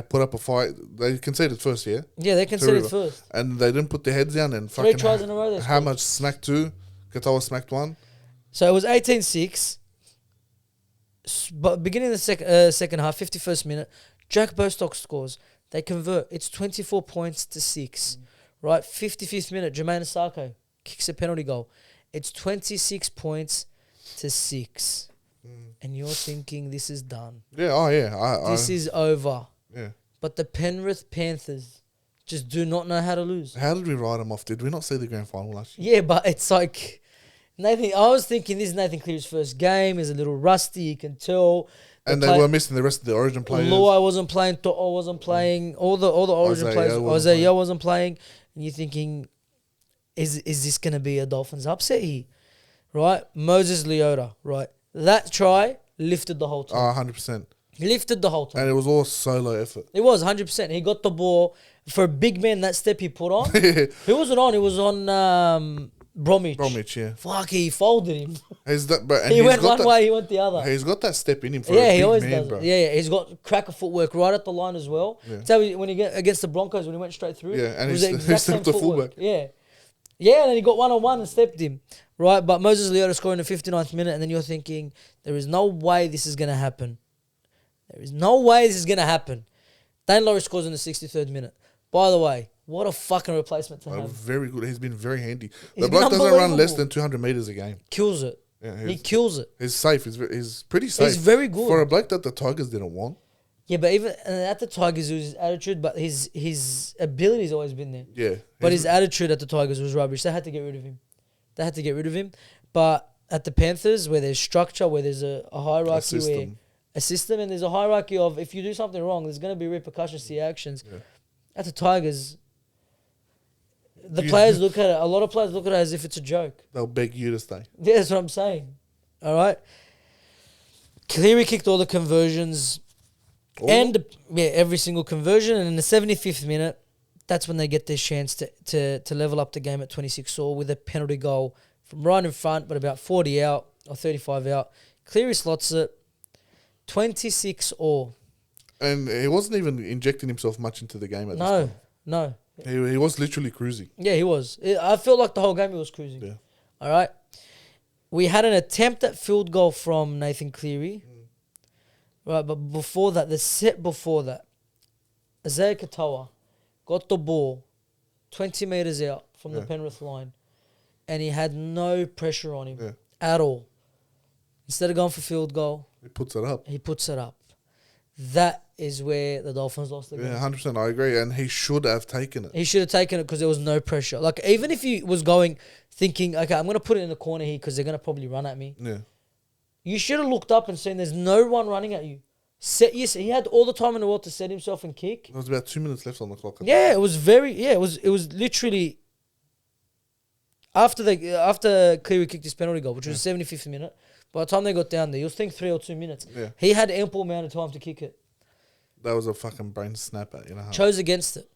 put up a fight. They conceded first, yeah? Yeah, they conceded Turuva. first. And they didn't put their heads down and 3 fucking... tries in a row they scored. Hammer smacked 2. Katoa smacked 1. So it was 18-6. But beginning of the second half, 51st minute, Jack Bostock scores. They convert. It's 24 points to 6. Right? 55th minute, Jermaine Asako kicks a penalty goal. It's 26 points to 6. And you're thinking this is done. Yeah, oh yeah. This is over. Yeah. But the Penrith Panthers just do not know how to lose. How did we write them off? Did we not see the grand final last year? Yeah, but it's like... I was thinking this is Nathan Cleary's first game. He's a little rusty. You can tell. And they were missing the rest of the Origin players. Luai wasn't playing. To'o wasn't playing. All the Origin Isaiah players. wasn't Isaiah wasn't playing. And you're thinking, is this going to be a Dolphins upset here? Right? Moses Leota. Right? That try lifted the whole team. 100%. Lifted the whole team. And it was all solo effort. It was 100%. He got the ball. For a big man, that step he put on. Who was it on? It was on... Bromwich. Bromwich, yeah. Fuck, he folded him. He's that, but and He he's went got one that, way, he went the other. He's got that step in him for Yeah, a he big always man, does. bro. Yeah, he's got cracker footwork right at the line as well. Yeah. So when he get against the Broncos, when he went straight through, Yeah, and it was he the exact stepped same the footwork. fullback. Yeah, yeah, and then he got 1-on-1 and stepped him. Right, but Moses Leota scoring in the 59th minute, and then you're thinking, there is no way this is going to happen. There is no way this is going to happen. Dane Laurie scores in the 63rd minute. By the way, what a fucking replacement to have. Very good. He's been very handy. He's The been bloke doesn't run less unbelievable. than 200 meters a game. Kills it. Yeah, He kills it. He's safe. He's pretty safe. He's very good. For a bloke that the Tigers didn't want. Yeah, but even at the Tigers, it was his attitude, but his ability's always been there. Yeah. But his attitude at the Tigers was rubbish. They had to get rid of him. But at the Panthers, where there's structure, where there's a hierarchy, a system, and there's a hierarchy of if you do something wrong, there's going to be repercussions to your actions. Yeah. At the Tigers, the players look at it. A lot of players look at it as if it's a joke. They'll beg you to stay. Yeah, that's what I'm saying. All right. Cleary kicked all the conversions. And every single conversion, and in the 75th minute, that's when they get their chance to level up the game at 26-all with a penalty goal from right in front, but about 40 out or 35 out. Cleary slots it, 26-all. And he wasn't even injecting himself much into the game at this point. No. He was literally cruising. Yeah, he was. I felt like the whole game he was cruising. Yeah. All right. We had an attempt at field goal from Nathan Cleary. Right, but before that, the set before that, Isaiah Katoa got the ball 20 metres out from the Penrith line, and he had no pressure on him at all. Instead of going for field goal, He puts it up. he puts it up. That is where the Dolphins lost the game. Yeah, 100%. I agree. And he should have taken it. He should have taken it because there was no pressure. Like, even if he was thinking, okay, I'm going to put it in the corner here because they're going to probably run at me. Yeah. You should have looked up and seen there's no one running at you. He had all the time in the world to set himself and kick. There was about 2 minutes left on the clock. Yeah, it was it was literally after Cleary kicked his penalty goal, which was the 75th minute. By the time they got down there, you'll think 3 or 2 minutes. Yeah. He had ample amount of time to kick it. That was a fucking brain snapper, Chose against it.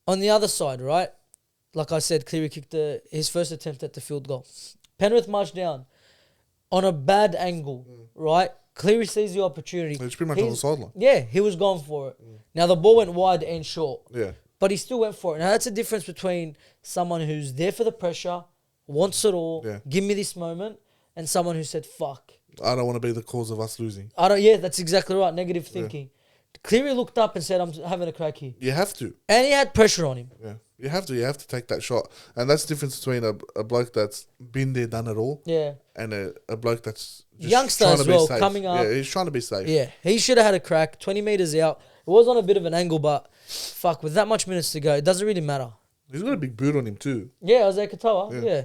On the other side, right? Like I said, Cleary kicked his first attempt at the field goal. Penrith marched down on a bad angle, right? Cleary sees the opportunity. It's pretty much on the sideline. Yeah, he was going for it. Now, the ball went wide and short. Yeah. But he still went for it. Now, that's a difference between someone who's there for the pressure, wants it all, give me this moment, and someone who said, fuck. I don't want to be the cause of us losing. Yeah, that's exactly right. Negative thinking. Cleary looked up and said, I'm having a crack here. You have to. And he had pressure on him. Yeah. You have to take that shot. And that's the difference between a bloke that's been there, done it all. Yeah. And a bloke that's just youngster trying as to be well, safe. coming up. Yeah, he's trying to be safe. Yeah, he should have had a crack, 20 metres out. It was on a bit of an angle, but fuck, with that much minutes to go, it doesn't really matter. He's got a big boot on him too. Yeah, Isaiah Katoa, yeah.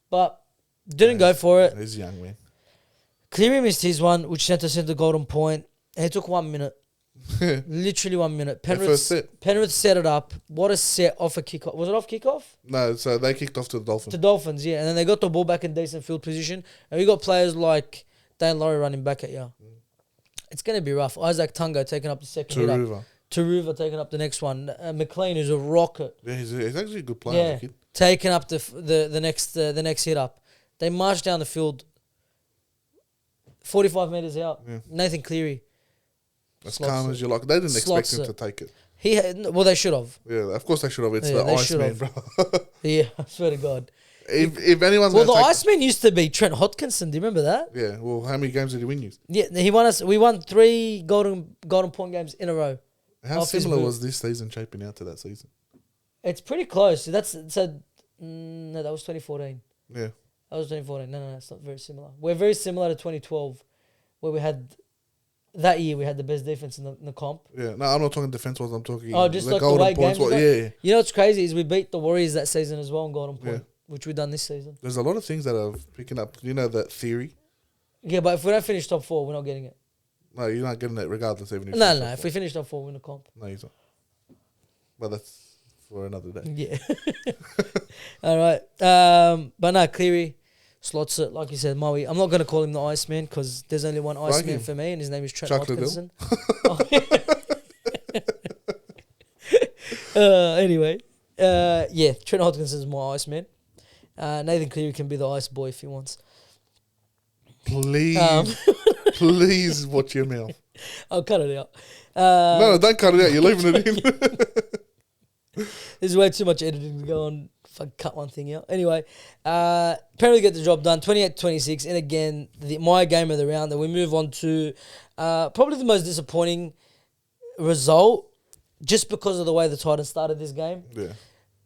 But didn't go for it. He's young, man. Cleary missed his one, which sent us into golden point. And it took 1 minute. Literally 1 minute. Penrith set it up. What a set off a kickoff. Was it off kickoff? No, so they kicked off to the Dolphins. To Dolphins, yeah. And then they got the ball back in decent field position. And we got players like Dane Laurie running back at you. It's going to be rough. Isaac Tungo taking up the second hit up. Taruva taking up the next one. McLean, who's a rocket. Yeah, he's actually a good player. Yeah, taking up the next hit up. They marched down the field 45 metres out. Yeah. Nathan Cleary. As calm as you like. They didn't expect him to take it. Well, they should have. Yeah, of course they should have. It's the Iceman, bro. Yeah, I swear to God. If anyone's the Iceman used to be Trent Hodkinson. Do you remember that? Yeah. Well, how many games did he win you? Yeah, he won us. We won 3 golden point games in a row. How similar was this season shaping out to that season? It's pretty close. No, that was 2014. Yeah. That was 2014. No, it's not very similar. We're very similar to 2012, where we had. That year we had the best defense in the comp. Yeah, no, I'm not talking defense-wise. I'm talking just the like golden the way points. games Yeah. You know what's crazy is we beat the Warriors that season as well in golden point, which we've done this season. There's a lot of things that are picking up. You know that theory? Yeah, but if we don't finish top 4, we're not getting it. No, you're not getting it regardless. Even if No. If we finish top 4, we win the comp. No, you're not. But that's for another day. Yeah. All right. But no, Cleary slots it, like you said, Moey. I'm not going to call him the Iceman because there's only one Iceman for me, and his name is Trent Hodkinson. Anyway, Trent Hodkinson's my Iceman. Nathan Cleary can be the Ice Boy if he wants. Please, please watch your mouth. I'll cut it out. No, don't cut it out. You're leaving it in. There's way too much editing to go on. If I cut one thing out. Anyway, apparently get the job done. 28-26. And again, my game of the round. And we move on to probably the most disappointing result just because of the way the Titans started this game. Yeah.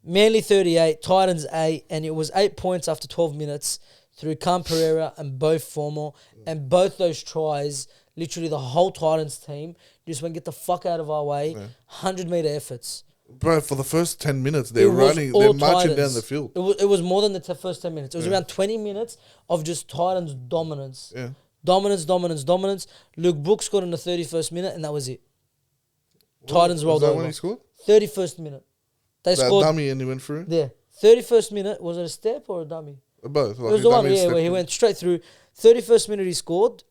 Manly 38, Titans 8. And it was 8 points after 12 minutes through Cam Pereira and Beau Formal. And both those tries, literally the whole Titans team just went, get the fuck out of our way. 100-metre efforts. Bro, for the first 10 minutes, they're running, they're marching down the field. It was more than the first 10 minutes. It was around 20 minutes of just Titans dominance. Yeah. Dominance. Luke Brooks scored in the 31st minute, and that was it. Titans rolled over. Was that when he scored? 31st minute. They that scored. Dummy and he went through? Yeah. 31st minute. Was it a step or a dummy? Both. Like It was the one, where he went straight through. 31st minute he scored,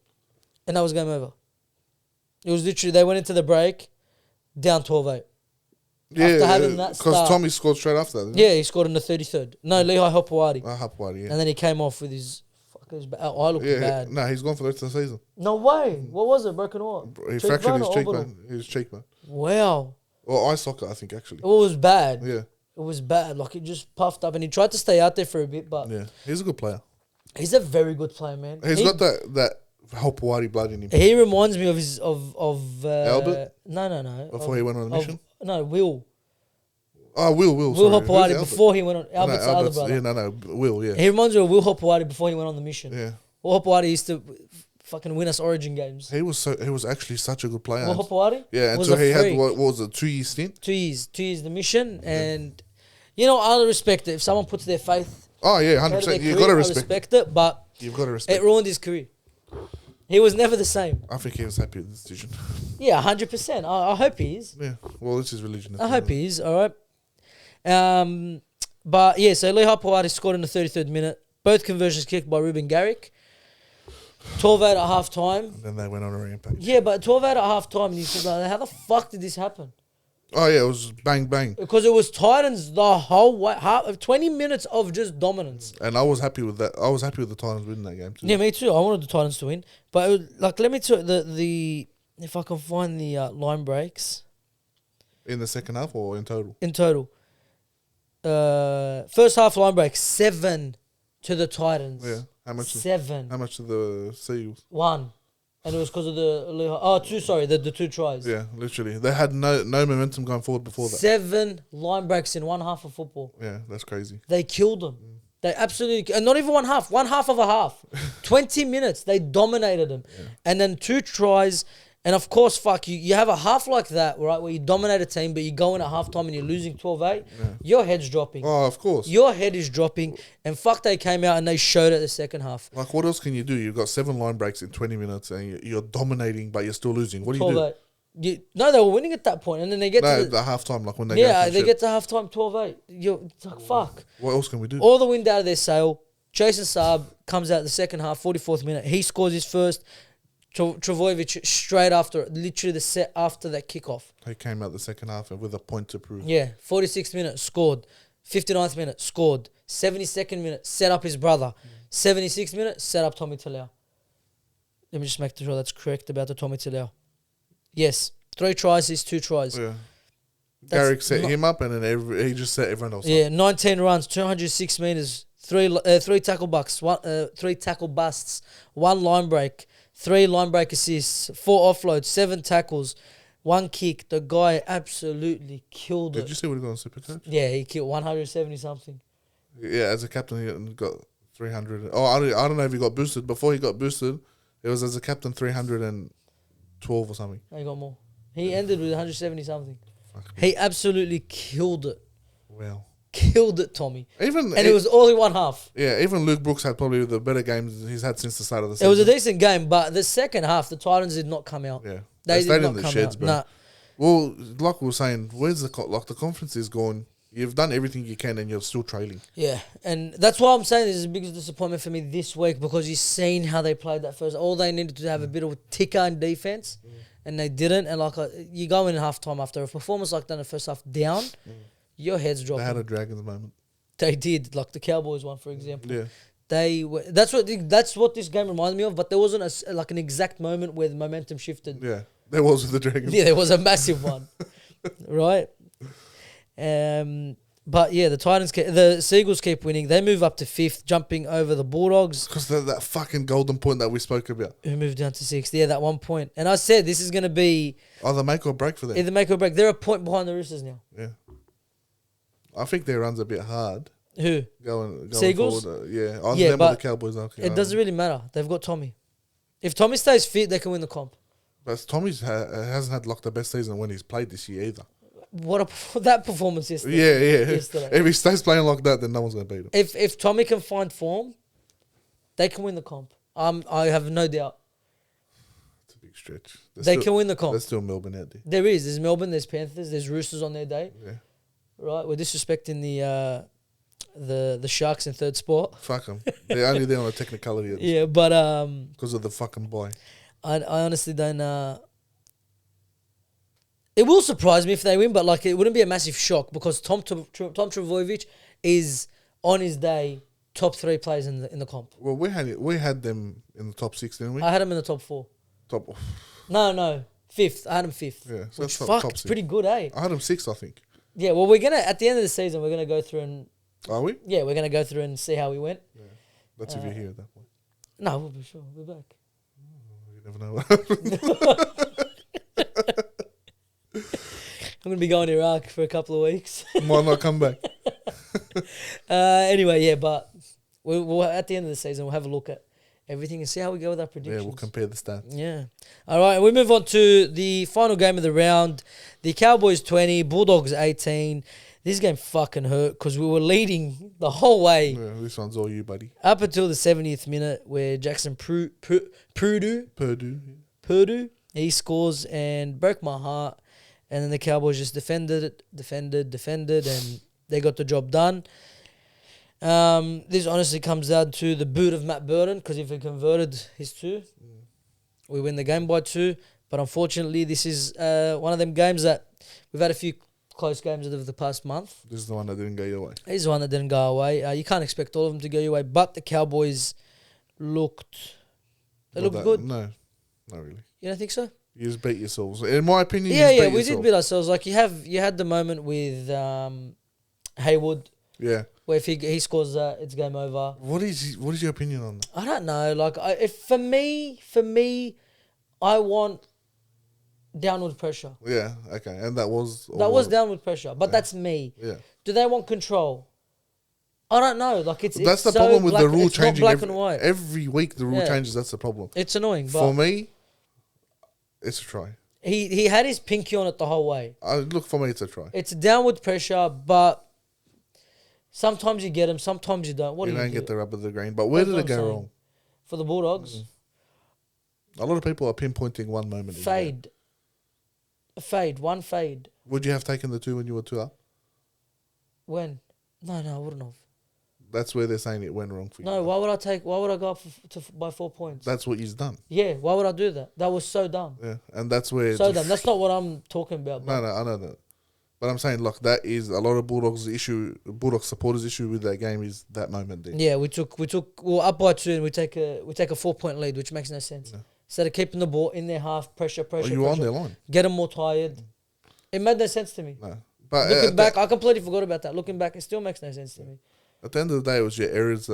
and that was game over. It was literally, they went into the break, down 12-8. Yeah, having that because start. Tommy scored straight after that. Yeah, he scored in the 33rd. No, Lehigh Hopewadi. Hapwadi, yeah. And then he came off with his... I looked bad. No, he's gone for the rest of the season. No way. What was it? Broken what? He fractured his cheekbone. His cheekbone. Wow. Or eye socket, I think, actually. It was bad. Yeah. It was bad. Like, it just puffed up. And he tried to stay out there for a bit, but... Yeah, he's a good player. He's a very good player, man. He's got that Hopewadi blood in him. He reminds me of his... Albert? No. Before he went on the mission? No, Will. Oh, Will. Will sorry. Hopewadi before he went on... Albert's the other brother. Yeah, no. Will, yeah. He reminds me of Will Hopewadi before he went on the mission. Yeah. Will Hopewadi used to fucking win us Origin games. He was actually such a good player. Will Hopewadi? Yeah, until he had, what was it, 2-year stint? 2 years. 2 years the mission. And, you know, I respect it. If someone puts their faith... Oh, yeah, 100%. You've got to respect it, but... You've got to respect it. ruined his career. He was never the same. I think he was happy with the decision. Yeah, 100%. I hope he is. Yeah, well, it's his religion. I hope he is, all right? But, yeah, so Lee Hopewadi scored in the 33rd minute. Both conversions kicked by Ruben Garrick. 12-8 at half time. And then they went on a rampage. Yeah, but 12-8 at half time, and you said, like, how the fuck did this happen? Oh, yeah, it was bang, bang. Because it was Titans the whole way. 20 minutes of just dominance. And I was happy with that. I was happy with the Titans winning that game, too. Yeah, me too. I wanted the Titans to win. But, it was, like, let me tell the if I can find the line breaks. In the second half or in total? In total. First half line break, 7 to the Titans. Yeah. How much? 7. How much to the Seagulls? 1. And it was because of the 2 tries. Yeah, literally. They had no momentum going forward before that. 7 line breaks in one half of football. Yeah, that's crazy. They killed them. They absolutely... And not even one half of a half. 20 minutes. They dominated them. Yeah. And then 2 tries... And of course, you have a half like that, right, where you dominate a team, but you go in at halftime and you're losing 12-8, your head's dropping. Oh, of course. Your head is dropping. And they came out and they showed it the second half. Like, what else can you do? You've got 7 line breaks in 20 minutes and you're dominating, but you're still losing. What do you do? No, they were winning at that point, and then they get to the halftime, like when they they get to halftime 12-8. It's like, fuck. What else can we do? All the wind out of their sail. Jason Saab comes out the second half, 44th minute. He scores his first. Travojevic straight after, literally the set after that kickoff. He came out the second half with a point to prove. Yeah, 46th minute, scored. 59th minute, scored. 72nd minute, set up his brother. 76th minute, set up Tommy Talau. Let me just make sure that's correct about the Tommy Talau. Yes, 3 tries is 2 tries. Yeah. Garrick set him up and then he just set everyone else up. Yeah, 19 runs, 206 metres, 3 tackle busts, 3 tackle busts, 1 line break. 3 line break assists, 4 offloads, 7 tackles, 1 kick. The guy absolutely killed it. Did you see what he got on Supercoach? Yeah, he killed 170 something. Yeah, as a captain, he got 300. Oh, I don't know if he got boosted. Before he got boosted, it was as a captain 312 or something. He got more. He ended with 170 something. He absolutely killed it. Wow. Killed it, Tommy. It was all in one half. Yeah, even Luke Brooks had probably the better games he's had since the start of the season. It was a decent game, but the second half, the Titans did not come out. Yeah. They stayed did in not the come sheds, out. bro. Nah. Well, like we were saying, where's the conference is going? You've done everything you can and you're still trailing. Yeah, and that's why I'm saying this is the biggest disappointment for me this week, because you've seen how they played that first. All they needed to have a bit of a ticker in defense, and they didn't. And you go in halftime after a performance like that in the first half down, your head's dropping. They had a Dragons moment. They did, like the Cowboys one, for example. Yeah. That's what this game reminded me of. But there wasn't like an exact moment where the momentum shifted. Yeah, there was with the Dragons. Yeah, there was a massive one, right? But yeah, the Seagulls keep winning. They move up to 5th, jumping over the Bulldogs. Because that fucking golden point that we spoke about. Who moved down to 6th? Yeah, that 1 point. And I said this is going to be the make or break for them. either make or break. They're a point behind the Roosters now. Yeah, I think their run's a bit hard. Who? Going Seagulls? Forward, yeah, Yeah, them or the Cowboys. It doesn't really matter. They've got Tommy. If Tommy stays fit, they can win the comp. But Tommy's hasn't had like the best season when he's played this year either. That performance yesterday. Yeah. Yesterday. If he stays playing like that, then no one's gonna beat him. If Tommy can find form, they can win the comp. I have no doubt. It's a big stretch. They can win the comp. There's still Melbourne out there. There's Melbourne, there's Panthers, there's Roosters on their day. Yeah. Right, we're disrespecting the Sharks in third spot. Fuck them. They're only there on a technicality. Yeah, but because of the fucking boy. I honestly don't. It will surprise me if they win, but like it wouldn't be a massive shock because Tom Trbojevic is on his day top 3 players in the comp. Well, we had them in the top 6, didn't we? I had him in the top 4. Top. No, 5th. I had him 5th. Yeah, so which that's top it's 6. pretty good, eh? I had them 6th, I think. Yeah, well, we're gonna at the end of the season we're gonna go through and. Are we? Yeah, we're gonna go through and see how we went. Yeah, that's if you're here at that point. No, we'll be sure. We're back. You never know what happens. I'm gonna be going to Iraq for a couple of weeks. Might not come back. Anyway, yeah, but we'll at the end of the season we'll have a look at everything and see how we go with our predictions. Yeah, we'll compare the stats. Yeah. All right, we move on to the final game of the round. The Cowboys 20, Bulldogs 18. This game fucking hurt because we were leading the whole way. Yeah, this one's all you, buddy. Up until the 70th minute where Jackson Purdue, he scores and broke my heart. And then the Cowboys just defended, and they got the job done. This honestly comes down to the boot of Matt Burton because if he converted his 2, we win the game by 2. But unfortunately, this is one of them games that we've had a few close games over the past month. This is the one that didn't go your way. This is the one that didn't go away. You can't expect all of them to go your way, but the Cowboys looked good. No, not really. You don't think so? You just beat yourselves. In my opinion, we did beat ourselves. Like you had the moment with Haywood. Yeah. Where if he scores that, it's game over. What is your opinion on that? I don't know. Like for me, I want downward pressure. Yeah. Okay. And that was downward pressure, but that's me. Yeah. Do they want control? I don't know. Like that's the problem with the rule changing. Not black and white. Every week the rule changes. That's the problem. It's annoying. But for me, it's a try. He had his pinky on it the whole way. Look, for me, it's a try. It's downward pressure, but sometimes you get him, sometimes you don't. You don't get the rub of the green. But where did it go wrong? For the Bulldogs? A lot of people are pinpointing one moment. Fade. One fade. Would you have taken the 2 when you were 2 up? When? No, I wouldn't have. That's where they're saying it went wrong for you. No, why would I go up by 4 points? That's what you've done. Yeah, why would I do that? That was so dumb. Yeah, and that's where... So dumb. That's not what I'm talking about. No, I know that. But I'm saying, like, that is a lot of Bulldogs supporters' issue with that game is that moment there. Yeah, we were up by 2 and we take a 4-point lead, which makes no sense. Yeah. Instead of keeping the ball in their half, pressure. You were on their line. Get them more tired. It made no sense to me. No. But looking back, I completely forgot about that. Looking back, it still makes no sense to me. At the end of the day, it was your errors,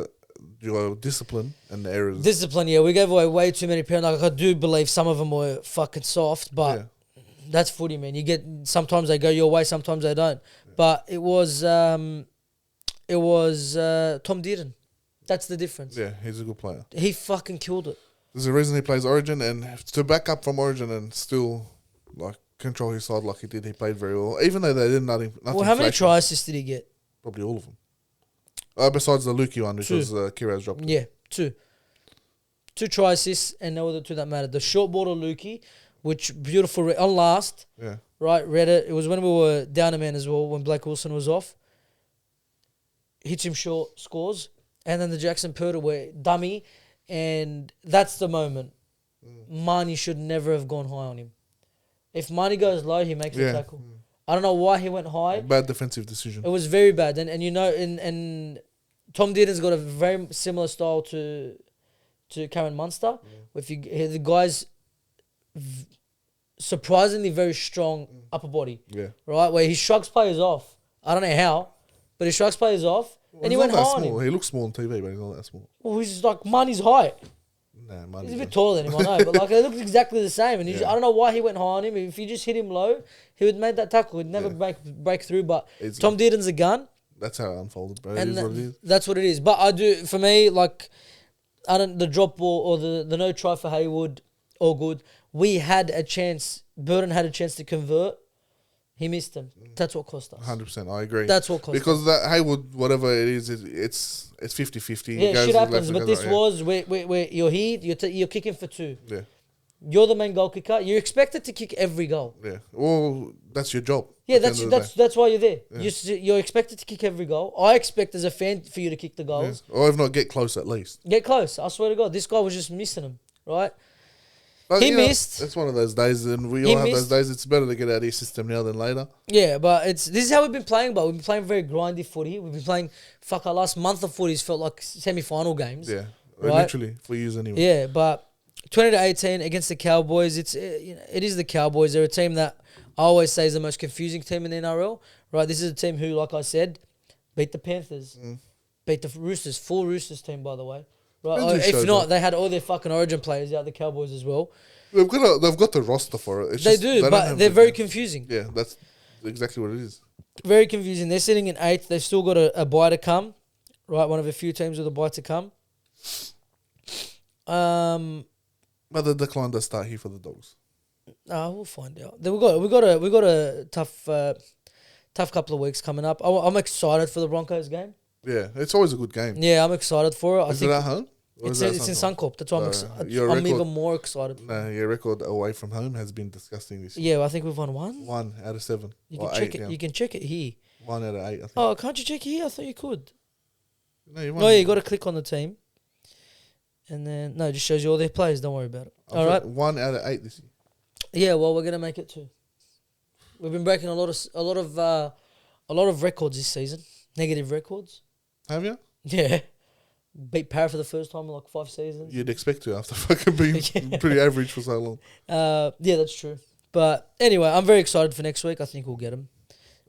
your discipline and the errors. Discipline, yeah. We gave away way too many penalties. Like, I do believe some of them were fucking soft, but that's footy, man. You get sometimes they go your way, sometimes they don't. Yeah. But it was Tom Dearden. That's the difference. Yeah, he's a good player. He fucking killed it. There's a reason he plays Origin, and to back up from Origin and still like control his side like he did, he played very well. Even though they did nothing. Well, how many try assists did he get? Probably all of them. Besides the Lukey one, which 2. Was Kiraz dropped. Yeah, 2. 2 try assists, and they were the 2 that mattered. The short ball to Lukey, which beautiful on last. Yeah. Right, read it. It was when we were down a man as well, when Blake Wilson was off. Hits him short, scores. And then the Jackson Purtle were dummy, and that's the moment. Marnie should never have gone high on him. If Marnie goes low, he makes a tackle. I don't know why he went high. Bad defensive decision. It was very bad. And you know, and Tom Dearden's got a very similar style to Karen Munster. If you the guy's surprisingly very strong upper body. Yeah. Right, where he shrugs players off. I don't know how, but he shrugs players off, and he went high on him. He looks small on TV, but he's not that small. Well, he's like Money's height. Nah, man. He's a bit taller than him, I know, but like it looks exactly the same. And I don't know why he went high on him. If you just hit him low, he would make that tackle. He'd never break through. But Tom Dearden's a gun. That's how it unfolded, bro. And it is what it is. That's what it is. But I do, for me, like, the drop ball or the no try for Haywood, all good. We had a chance. Burton had a chance to convert. He missed them. That's what cost us. 100%, I agree. That's what cost us. Because that Haywood, whatever it is, it's 50-50. Yeah, shit happens. But this was where you're here, you're kicking for two. Yeah. You're the main goal kicker. You're expected to kick every goal. Yeah. Well, that's your job. Yeah, that's why you're there. Yeah. You're expected to kick every goal. I expect as a fan for you to kick the goals. Yeah. Or if not, get close at least. Get close. I swear to God, this guy was just missing them, right? But he missed. It's one of those days, and we all have those days. It's better to get out of your system now than later. Yeah, but this is how we've been playing. But we've been playing very grindy footy. We've been playing. Our last month of footies felt like semi-final games. Yeah, right? literally for years anyway. Yeah, but 20-18 against the Cowboys. It is the Cowboys. They're a team that I always say is the most confusing team in the NRL. Right, this is a team who, like I said, beat the Panthers, beat the Roosters. Full Roosters team, by the way. Right, if not, they had all their fucking Origin players out, the Cowboys as well. They've got the roster for it. They do, but they're very confusing. Yeah, that's exactly what it is. Very confusing. They're sitting in 8th. They've still got a bye to come. Right, one of a few teams with a bye to come. But the decline does start here for the Dogs. We'll find out. We got a tough couple of weeks coming up. I'm excited for the Broncos game. Yeah, it's always a good game. Yeah, I'm excited for it. Is it at home? It's in Suncorp. That's why I'm even more excited. No, your record away from home has been disgusting this year. Yeah, I think we've won 1. 1 out of 7. You can check it. Yeah. You can check it here. 1 out of 8. I think. Oh, can't you check it here? I thought you could. No, you won. Oh, yeah, you got to click on the team, and then it just shows you all their players. Don't worry about it. All right, 1 out of 8 this year. Yeah, well, we're gonna make it 2. We've been breaking a lot of records this season. Negative records. Have you? Yeah. Beat Parra for the first time in like 5 seasons. You'd expect to after fucking being pretty average for so long. Yeah, that's true. But anyway, I'm very excited for next week. I think we'll get them.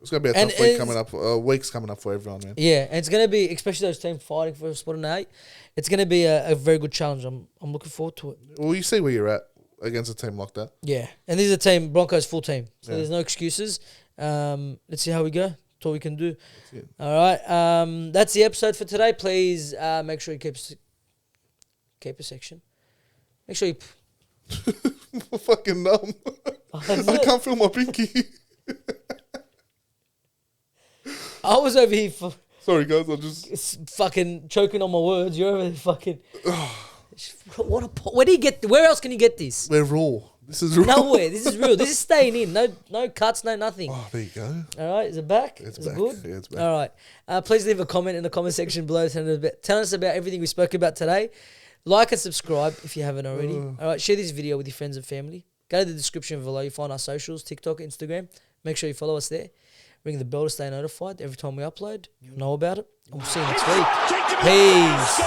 It's going to be a tough week coming up. Weeks coming up for everyone, man. Yeah, and it's going to be, especially those teams fighting for a spot in 8, it's going to be a very good challenge. I'm looking forward to it. Well, you see where you're at against a team like that. Yeah, and this is a team, Broncos full team. So there's no excuses. Let's see how we go. That's all we can do. All right. That's the episode for today. Please make sure you keep a section. Make sure you... I'm fucking numb. I can't feel my pinky. I was over here for... Sorry, guys. I just... fucking choking on my words. You're over there fucking... Where do you get... Where else can you get this? We're raw. This is raw. Nowhere. This is real. This is staying in. No cuts, no nothing. Oh, there you go. All right. Is it back? It's back. Good? Yeah, it's back. All right. Please leave a comment in the comment section below. Tell us about everything we spoke about today. Like and subscribe if you haven't already. All right. Share this video with your friends and family. Go to the description below. You find our socials, TikTok, Instagram. Make sure you follow us there. Ring the bell to stay notified every time we upload. You'll know about it. And we'll see you next week. Peace.